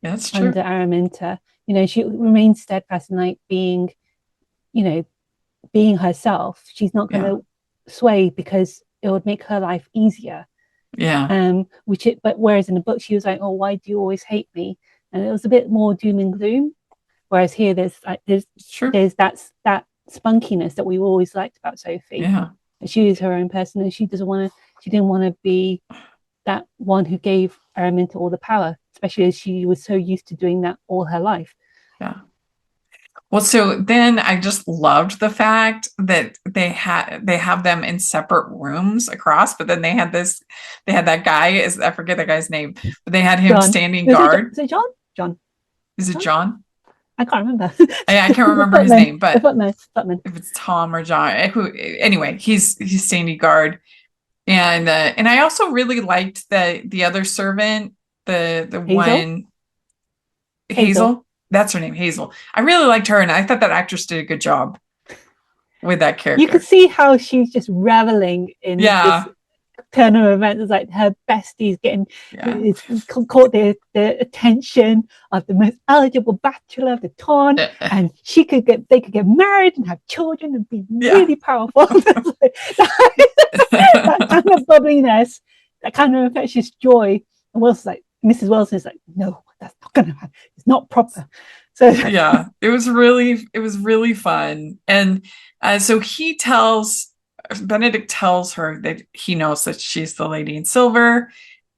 That's true. Under Araminta, she remains steadfast in like being herself. She's not going to sway because it would make her life easier. Yeah. But whereas in the book she was like, "Oh, why do you always hate me?" And it was a bit more doom and gloom. Whereas here there's that spunkiness that we always liked about Sophie. Yeah. She is her own person, and she didn't want to be that one who gave Araminta all the power, especially as she was so used to doing that all her life. Yeah. Well, so then I just loved the fact that they have them in separate rooms across, but then they had that guy, I forget that guy's name, but they had him standing guard. Is it John? John. Is it John? I can't remember. I can't remember his name, but footman. If it's Tom or John, anyway, he's standing guard. And I also really liked the other servant, the Hazel? one Hazel. That's her name, Hazel. I really liked her, and I thought that actress did a good job with that character. You could see how she's just reveling in this turn of events. It's like her besties caught the attention of the most eligible bachelor of the town, and they could get married and have children and be really powerful. that kind of bubbliness, that kind of infectious joy. And Mrs. Wilson is like, no, that's not gonna happen. It's not proper. So it was really fun. And so Benedict tells her that he knows that she's the lady in silver,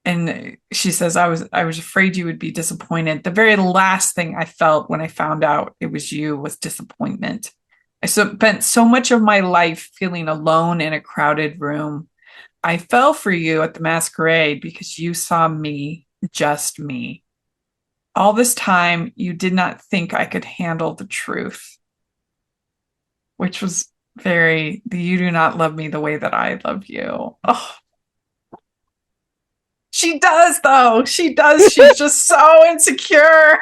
and she says, I was afraid you would be disappointed. The very last thing I felt when I found out it was you was disappointment. I spent so much of my life feeling alone in a crowded room. I fell for you at the masquerade because you saw me, just me. All this time, you did not think I could handle the truth, which was you do not love me the way that I love you. Oh. She does, though. She does. She's just so insecure.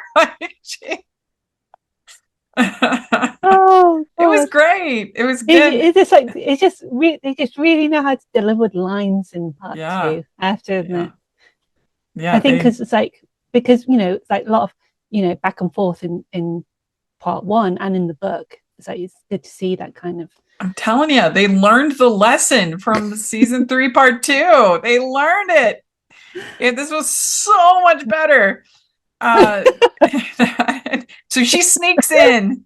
It was great. It was good. They just really know how to deliver the lines in part 2. I have to admit. Yeah, I think because it's like a lot of back and forth in part 1 and in the book. It's good to see that kind of. I'm telling you, they learned the lesson from season 3, part 2. They learned it. This was so much better. So she sneaks in,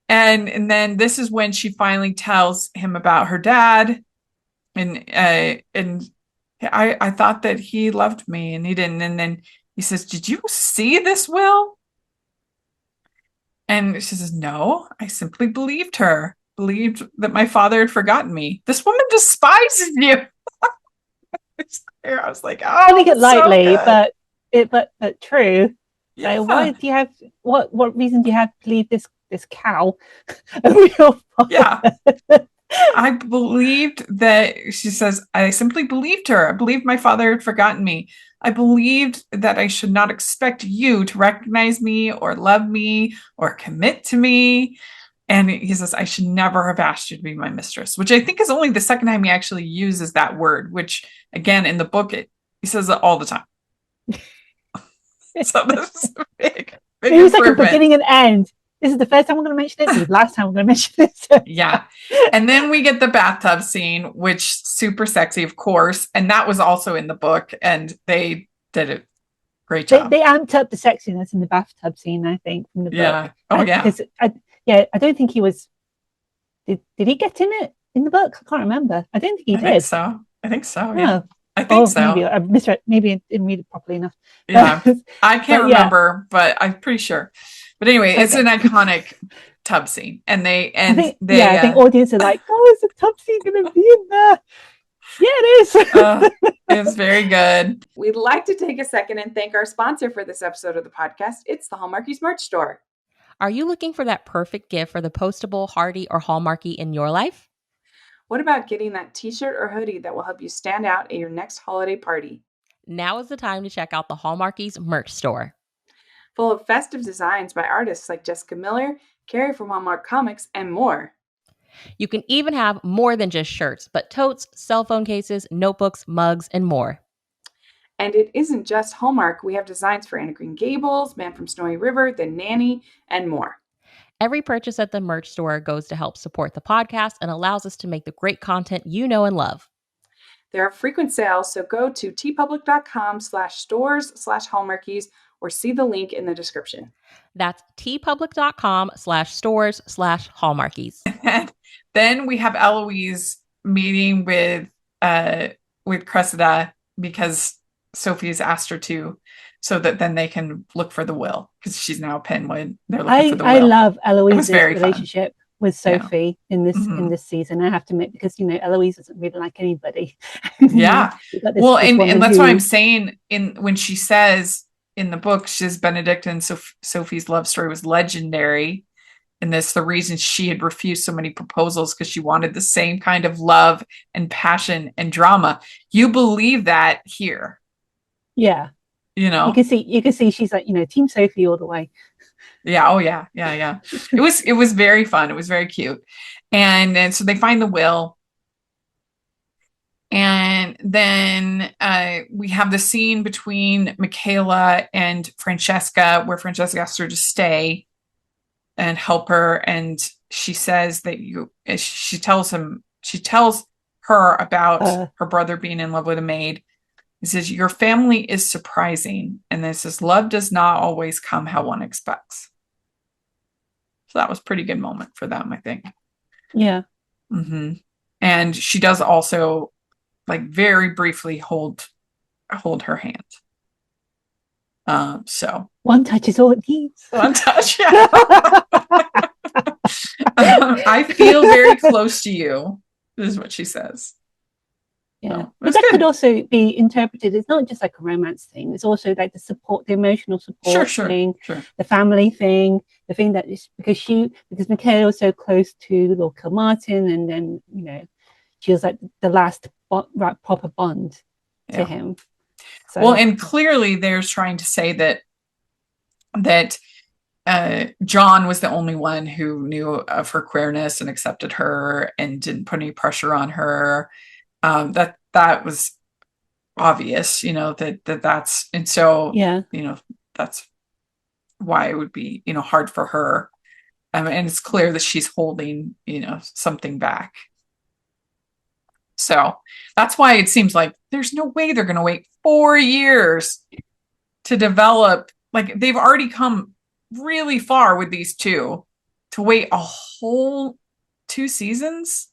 and then this is when she finally tells him about her dad, and I thought that he loved me and he didn't. And then he says, "Did you see this will?" And she says, no, I simply believed her. Believed that my father had forgotten me. This woman despises you. I was like, oh, I think it lightly, so but true. yeah. So why do you have what reason do you have to leave this cow over your father? Yeah. I believed that, she says, I simply believed her. I believed my father had forgotten me. I believed that I should not expect you to recognize me or love me or commit to me. And he says, I should never have asked you to be my mistress, which I think is only the second time he actually uses that word, which again, in the book, he says it all the time. So this is a big it was like a beginning and end. This is the first time I'm going to mention this. This is the last time I'm going to mention this. Yeah. And then we get the bathtub scene, which super sexy, of course. And that was also in the book. And they did a great job. They amped up the sexiness in the bathtub scene, I think, from the book. Yeah. Oh, yeah. Because I don't think he was. Did he get in it in the book? I can't remember. I don't think he did. I think so. Yeah. Oh. I think so. Maybe I misread. Maybe I didn't read it properly enough. Yeah. I can't remember, but I'm pretty sure. But anyway, it's an iconic tub scene. And I think audience are like, oh, is the tub scene going to be in there? Yeah, it is. It's very good. We'd like to take a second and thank our sponsor for this episode of the podcast. It's the Hallmarkies merch store. Are you looking for that perfect gift for the postable, Hardy, or Hallmarky in your life? What about getting that t-shirt or hoodie that will help you stand out at your next holiday party? Now is the time to check out the Hallmarkies merch store. Full of festive designs by artists like Jessica Miller, Carrie from Hallmark Comics, and more. You can even have more than just shirts, but totes, cell phone cases, notebooks, mugs, and more. And it isn't just Hallmark. We have designs for Anna Green Gables, Man from Snowy River, The Nanny, and more. Every purchase at the merch store goes to help support the podcast and allows us to make the great content you know and love. There are frequent sales, so go to tpublic.com/stores/Hallmarkies or see the link in the description. That's tpublic.com/stores/Hallmarkies. And then we have Eloise meeting with Cressida because Sophie's asked her to, so that then they can look for the will, because she's now Penwood. They're looking for the will. I love Eloise's relationship with Sophie in this season. I have to admit, because Eloise doesn't really like anybody. Yeah. Well, and that's what I'm saying. When she says in the book, she says Benedict and Sophie's love story was legendary. And that's the reason she had refused so many proposals, because she wanted the same kind of love and passion and drama. You believe that here. Yeah. You can see she's like, Team Sophie all the way. Yeah. Oh yeah. Yeah. It was very fun. It was very cute. And so they find the will. And then we have the scene between Michaela and Francesca, where Francesca asks her to stay and help her. And she says that she tells her about her brother being in love with a maid. He says, your family is surprising. And then it says, love does not always come how one expects. So that was a pretty good moment for them, I think. Yeah. Mm-hmm. And she does also, like, very briefly hold her hand. So one touch is all it needs. One touch, yeah. I feel very close to you, is what she says. Yeah, so, but that could also be interpreted. It's not just like a romance thing. It's also like the emotional support thing, the family thing, the thing that is because Michaela was so close to Lord Kilmartin, and then she was like the last proper bond to him. So, well, and clearly they're trying to say that John was the only one who knew of her queerness and accepted her and didn't put any pressure on her. That was obvious, that's, and so, that's why it would be, hard for her. And it's clear that she's holding, something back. So that's why it seems like there's no way they're going to wait 4 years to develop. Like, they've already come really far with these two. To wait a whole 2 seasons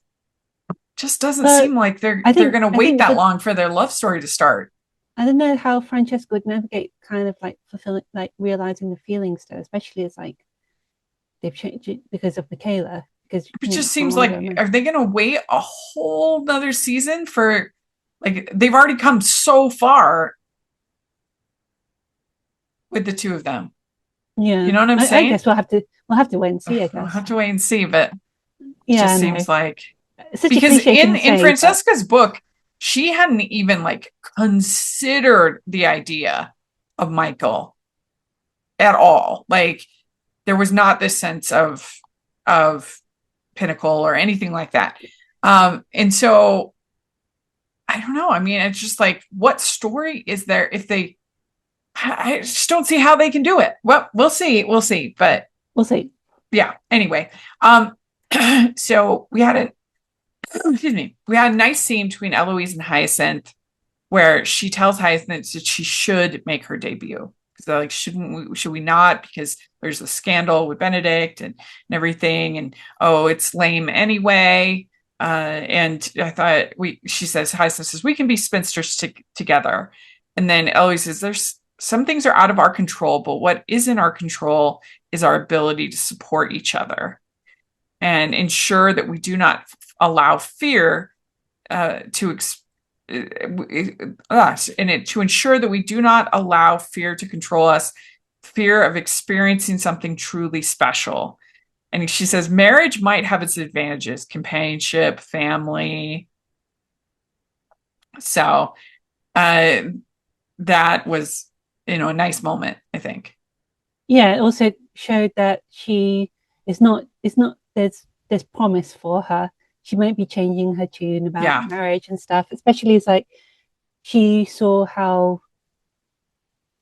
just doesn't seem like they're going to wait that long for their love story to start. I don't know how Francesca would navigate kind of like fulfilling, like realizing the feelings though, especially as like they've changed it because of Michaela. Because it just seems like, are they going to wait a whole nother season for, like, they've already come so far with the two of them. Yeah, you know what I'm saying? I guess we'll have to wait and see. I guess we'll have to wait and see, but it yeah, just seems like, because in Francesca's book, she hadn't even like considered the idea of Michael at all. Like, there was not this sense of pinnacle or anything like that. And so I don't know. I mean, it's just like, what story is there if they, I just don't see how they can do it. Well, we'll see, but we'll see. Yeah. Anyway, so we had a nice scene between Eloise and Hyacinth where she tells Hyacinth that she should make her debut. So like, should we not? Because there's a scandal with Benedict and everything, and it's lame anyway. And I thought Hyacinth says, we can be spinsters together. And then Eloise says, there's some things are out of our control, but what is in our control is our ability to support each other and ensure that we do not allow fear to ensure that we do not allow fear to control us, fear of experiencing something truly special. And she says, marriage might have its advantages, companionship, family. So that was, a nice moment, I think. Yeah, it also showed that she is not, there's promise for her. She might be changing her tune about marriage and stuff, especially as like she saw how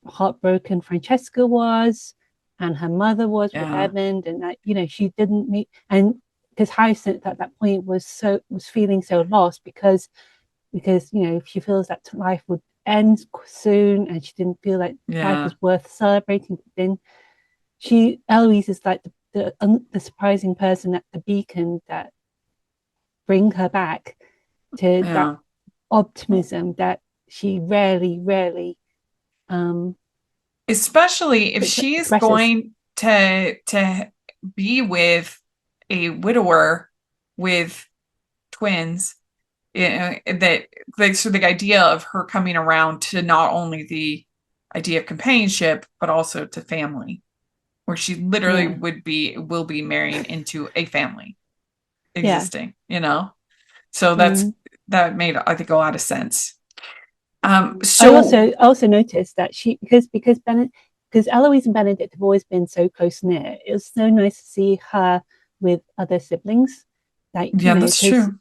heartbroken Francesca was and her mother was with Edmund, and that, she didn't meet, and because Hyacinth at that point was feeling so lost because she feels that life would end soon and she didn't feel like life was worth celebrating. But then Eloise is like the surprising person at the beacon that bring her back to that optimism that she rarely especially if she's going to be with a widower with twins. That, like, so the idea of her coming around to not only the idea of companionship but also to family, where she literally will be marrying into a family existing, so that made, I think, a lot of sense. So I also noticed that because Eloise and Benedict have always been so close knit, it was so nice to see her with other siblings. Like, that's true.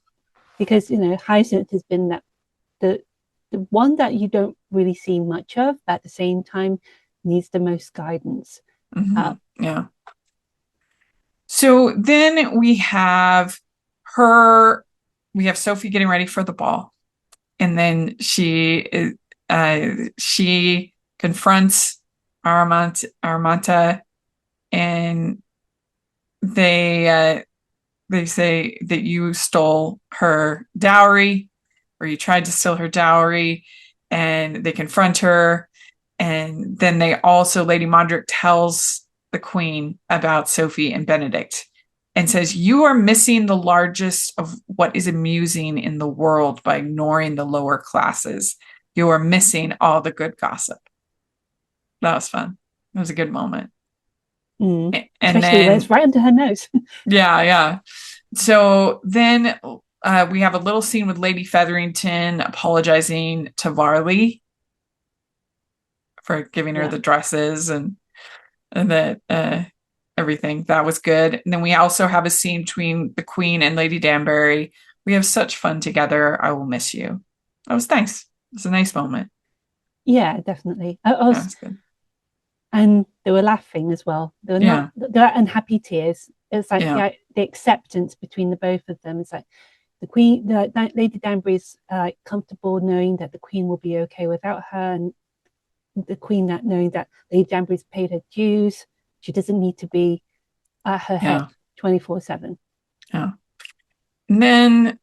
Because Hyacinth has been the one that you don't really see much of, but at the same time needs the most guidance. So then we have Sophie getting ready for the ball, and then she confronts Armanta, and they say that you stole her dowry, or you tried to steal her dowry, and they confront her. And then Lady Mondrick tells the Queen about Sophie and Benedict and says, you are missing the largest of what is amusing in the world by ignoring the lower classes. You are missing all the good gossip. That was fun. It was a good moment. And especially when it's right under her nose. So then we have a little scene with Lady Featherington apologizing to Varley for giving her the dresses and that everything. That was good. And then we also have a scene between the Queen and Lady Danbury. We have such fun together. I will miss you. That was nice. It was a nice moment. Yeah, definitely. Was good. And they were laughing as well. They were they're unhappy tears. It's like the acceptance between the both of them. It's like the Queen, Lady Danbury's comfortable knowing that the Queen will be okay without her, and the Queen knowing that Lady Danbury's paid her dues. She doesn't need to be at her head 24/7. Yeah. And then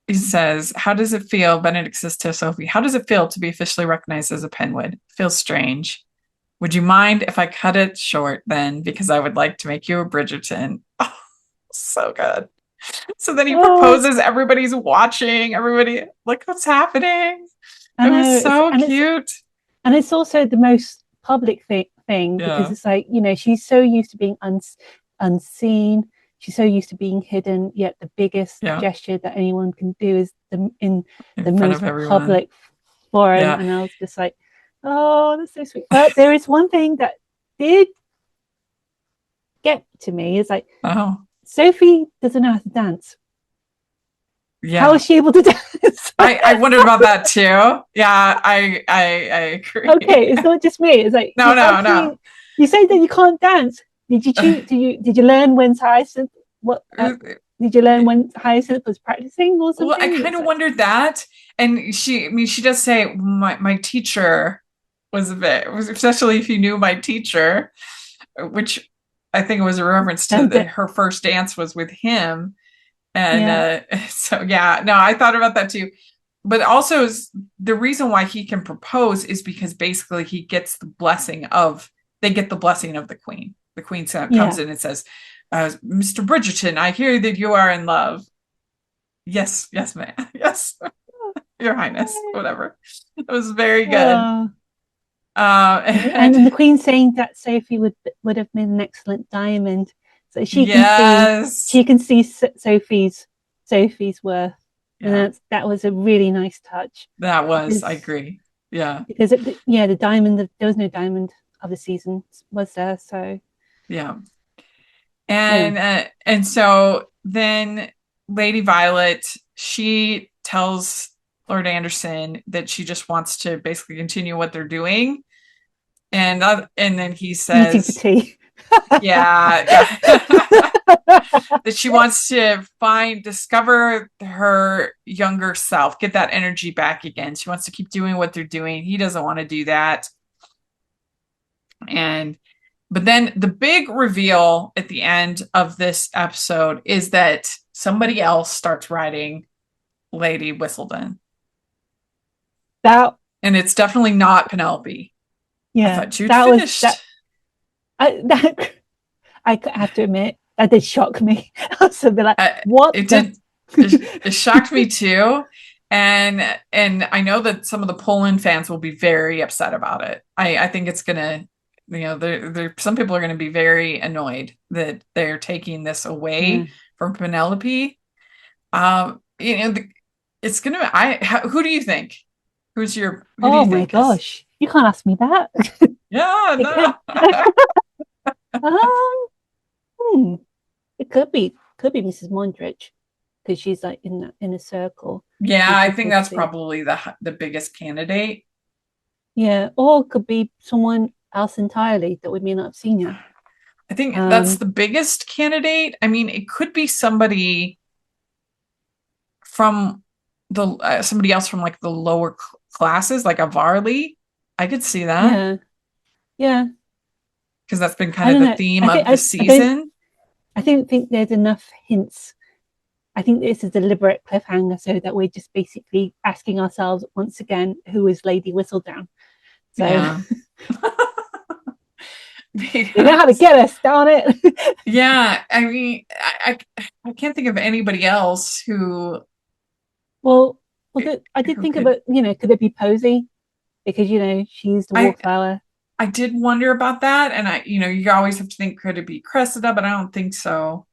he says, how does it feel? Benedict says to Sophie, how does it feel to be officially recognized as a Penwood? It feels strange. would you mind if I cut it short then? Because I would like to make you a Bridgerton. Oh, so good. So then he proposes, everybody's watching, everybody, look what's happening. It was so cute. And it's also the most public thing because it's like, you know, she's so used to being unseen. She's so used to being hidden, yet the biggest gesture that anyone can do is in the most public forum. And I was just like, oh, that's so sweet. But there is one thing that did get to me. It's like, Sophie doesn't know how to dance. Yeah. How is she able to dance? I wondered about that too. Yeah, I agree. Okay, it's not just me. It's like no. You say that you can't dance. Did you learn when Hyacinth did you learn when Hyacinth was practicing or something? Well, I kind of wondered that. And she does say my teacher was especially if you knew my teacher, which I think it was a reference to her first dance was with him. And I thought about that too. But also the reason why he can propose is because basically they get the blessing of the queen. The queen comes in and says, Mr. Bridgerton, I hear that you are in love. Yes, ma'am. Yes, Your Highness, whatever. It was very good. And then the queen saying that Sophie would have been an excellent diamond. So she can see Sophie's worth. And that was a really nice touch. That was, I agree. Yeah. Because the diamond, there was no diamond of the season, was there? So yeah. And so then Lady Violet, she tells Lord Anderson that she just wants to basically continue what they're doing. And then he says, meeting for tea. that she wants to discover her younger self, get that energy back again. She wants to keep doing what they're doing. He doesn't want to do that. But then the big reveal at the end of this episode is that somebody else starts writing Lady Whistledown. And it's definitely not Penelope. Yeah, I thought you'd finished. I have to admit, that did shock me. I was a bit like, what? It shocked me too. And I know that some of the Poland fans will be very upset about it. I think it's gonna, some people are gonna be very annoyed that they're taking this away from Penelope. It's gonna. Who do you think? Who's your? Oh my gosh! You can't ask me that. Yeah. No. It could be Mrs. Mondrich because she's like in a circle. Yeah, I think that's probably the biggest candidate. Yeah, or it could be someone else entirely that we may not have seen yet. I think that's the biggest candidate. I mean, it could be somebody from somebody else from like the lower classes, like a Varley. I could see that. Yeah. Because that's been kind of the theme of the season. I don't think there's enough hints. I think this is a deliberate cliffhanger so that we're just basically asking ourselves once again, who is Lady Whistledown? So they know how to get us, darn it. Yeah, I mean, I can't think of anybody else who. Well, I did think about, could it be Posey? Because she's the wallflower. I did wonder about that, and you always have to think, could it be Cressida? But I don't think so.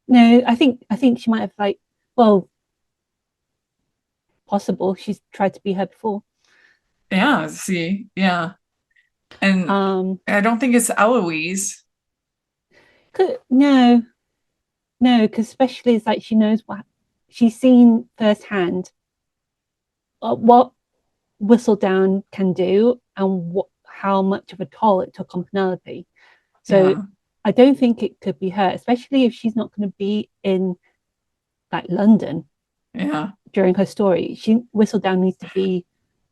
No, I think she might have possible. She's tried to be her before. Yeah. See. Yeah. And I don't think it's Eloise. No, because especially it's like she knows what she's seen firsthand. What Whistledown can do and how much of a toll it took on Penelope. So I don't think it could be her, especially if she's not going to be in like London during her story. Whistledown needs to be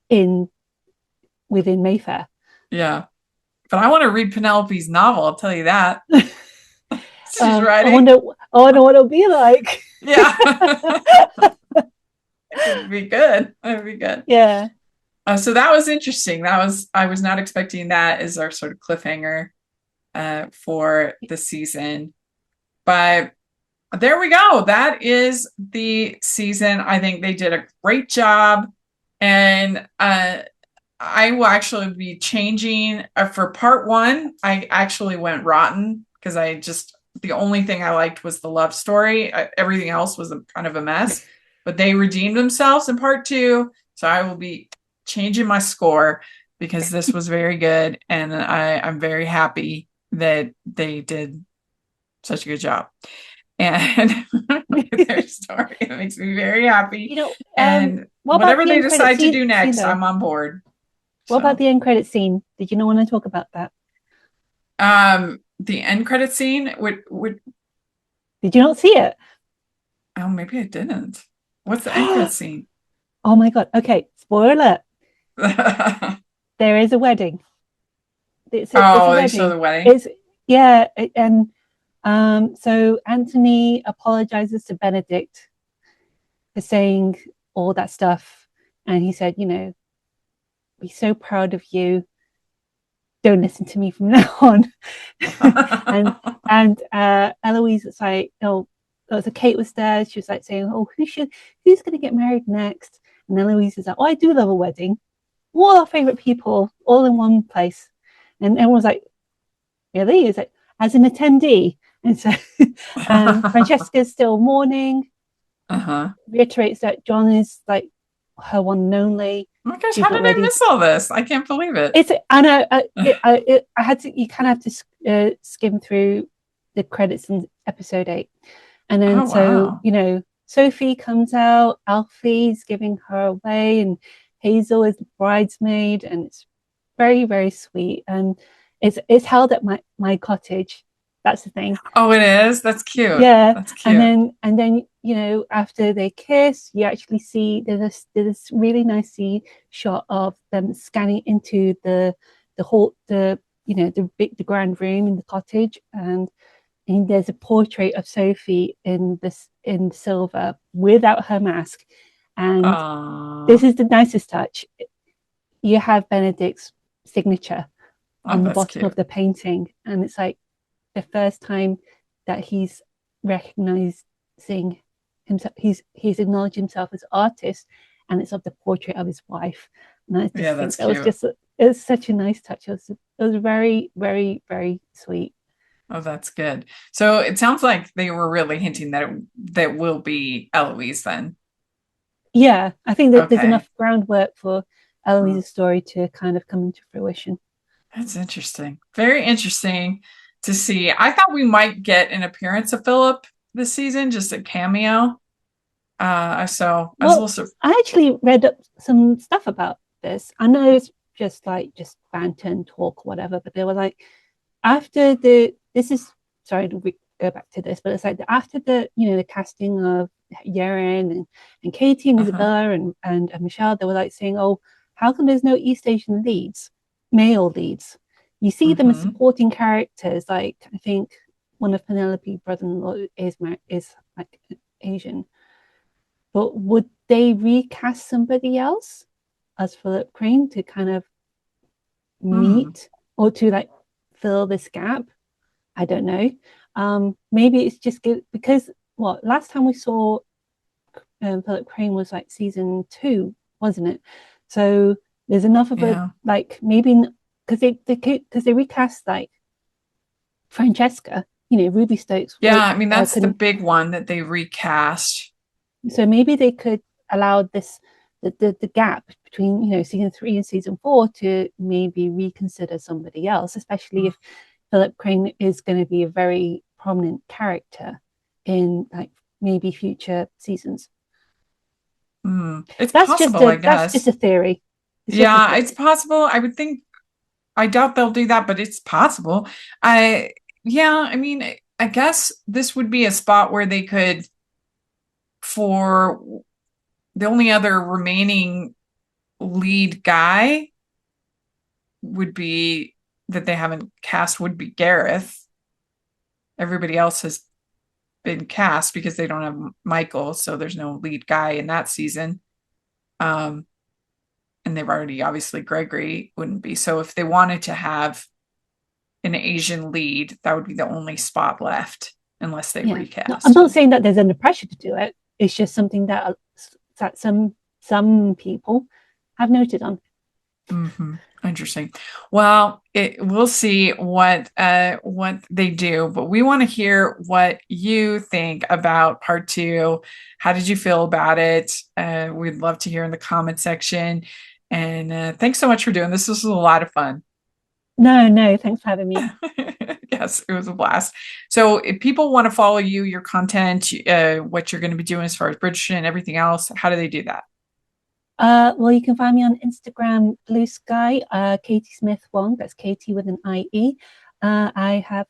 within Mayfair. Yeah. But I want to read Penelope's novel, I'll tell you that. She's writing. I wonder what it'll be like. Yeah. It'd be good. It'd be good. Yeah. So that was interesting. I was not expecting that as our sort of cliffhanger for the season. But there we go. That is the season. I think they did a great job. And I will actually be changing for part 1. I actually went rotten because the only thing I liked was the love story. Everything else was kind of a mess, but they redeemed themselves in part 2. So I will be changing my score because this was very good. And I'm very happy that they did such a good job. And their story, it makes me very happy. And whatever they decide to do next, I'm on board. What about the end credit scene? Did you not want to talk about that? The end credit scene would Did you not see it? Oh, maybe I didn't. What's the end credit scene? Oh my god. Okay, spoiler alert. There is a wedding. It's a wedding. They show the wedding. And so Anthony apologizes to Benedict for saying all that stuff, and he said, be so proud of you. Don't listen to me from now on. and Eloise is like, so Kate was there. She was like saying, oh, who's going to get married next? And Eloise is like, oh, I do love a wedding. All our favorite people, all in one place. And everyone's like, really? It's like, as an attendee. And so Francesca's still mourning. Reiterates that John is like her one and only. Oh my gosh, how did I miss all this? I can't believe it. I know. I had to. You kind of have to skim through the credits in episode 8, and then Sophie comes out. Alfie's giving her away, and Hazel is the bridesmaid, and it's very, very sweet. And it's held at my cottage. That's the thing. Oh, it is? That's cute. Yeah. That's cute. And then after they kiss, you actually see there's this really nice shot of them scanning into the whole the grand room in the cottage, and there's a portrait of Sophie in silver without her mask. And this is the nicest touch. You have Benedict's signature on the bottom of the painting, and it's like the first time that he's recognizing himself, he's acknowledged himself as artist, and it's of the portrait of his wife. And that's cute. It was such a nice touch. It was very, very, very sweet. Oh, that's good. So it sounds like they were really hinting that will be Eloise then. Yeah, I think that there's enough groundwork for Eloise's story to kind of come into fruition. That's interesting. Very interesting to see. I thought we might get an appearance of Philip this season, just a cameo. I actually read up some stuff about this. I know it's just banter and talk or whatever, but they were like, after sorry to go back to this, but it's like after the casting of Yeren and Katie and Isabella and Michelle, they were like saying, oh, how come there's no East Asian male leads? You see them as supporting characters. Like, I think one of Penelope's brother-in-law is like Asian. But would they recast somebody else as Philip Crane to kind of meet or to like fill this gap? I don't know. Maybe it's just because last time we saw Philip Crane was like season 2, wasn't it? So there's enough of a maybe because they recast like Francesca, Ruby Stokes. Yeah, I mean that's the big one that they recast. So maybe they could allow the gap between season 3 and season 4 to maybe reconsider somebody else, especially if Philip Crane is going to be a very prominent character in like maybe future seasons. It's possible, I guess. That's just a theory. It's possible. I would think. I doubt they'll do that, but it's possible. I mean, I guess this would be a spot where they could, for the only other remaining lead guy would be that they haven't cast would be Gareth. Everybody else has been cast because they don't have Michael, so there's no lead guy in that season. And and they've already, obviously Gregory wouldn't be. So if they wanted to have an Asian lead, that would be the only spot left, unless they recast. No, I'm not saying that there's under pressure to do it. It's just something that some people have noted on. Mm-hmm. Interesting. Well, we'll see what they do, but we want to hear what you think about part 2. How did you feel about it? We'd love to hear in the comment section. And thanks so much for doing this. This was a lot of fun. No, thanks for having me. Yes, it was a blast. So if people want to follow you, your content, what you're going to be doing as far as Bridgerton and everything else, how do they do that? Well, you can find me on Instagram, Blue Sky, Katie Smith Wong. That's Katie with an IE. I have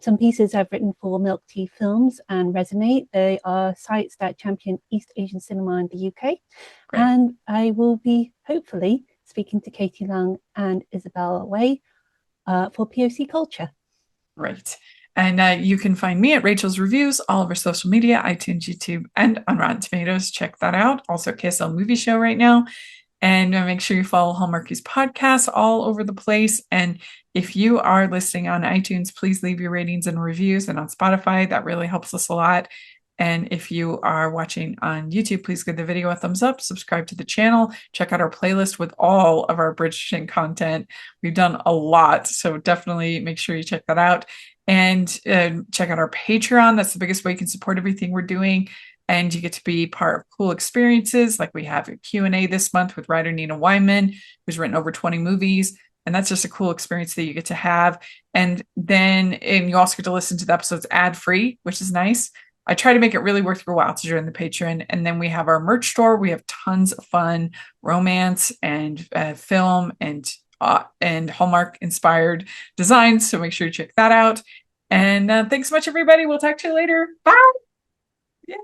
some pieces I've written for Milk Tea Films and Resonate. They are sites that champion East Asian cinema in the UK. Great. And I will be hopefully speaking to Katie Lung and Isabel Way for POC Culture. Right. And you can find me at Rachel's Reviews, all over social media, iTunes, YouTube, and on Rotten Tomatoes. Check that out. Also, KSL Movie Show right now. And make sure you follow Hallmarkies podcasts all over the place. And if you are listening on iTunes, please leave your ratings and reviews. And on Spotify, that really helps us a lot. And if you are watching on YouTube, please give the video a thumbs up, subscribe to the channel, check out our playlist with all of our Bridgerton content. We've done a lot, so definitely make sure you check that out. And check out our Patreon. That's the biggest way you can support everything we're doing. And you get to be part of cool experiences. Like we have a Q&A this month with writer Nina Wyman, who's written over 20 movies. And that's just a cool experience that you get to have. And you also get to listen to the episodes ad-free, which is nice. I try to make it really worth your while to join the Patreon. And then we have our merch store. We have tons of fun romance and film and Hallmark inspired designs. So make sure you check that out. And thanks so much, everybody. We'll talk to you later. Bye. Yeah.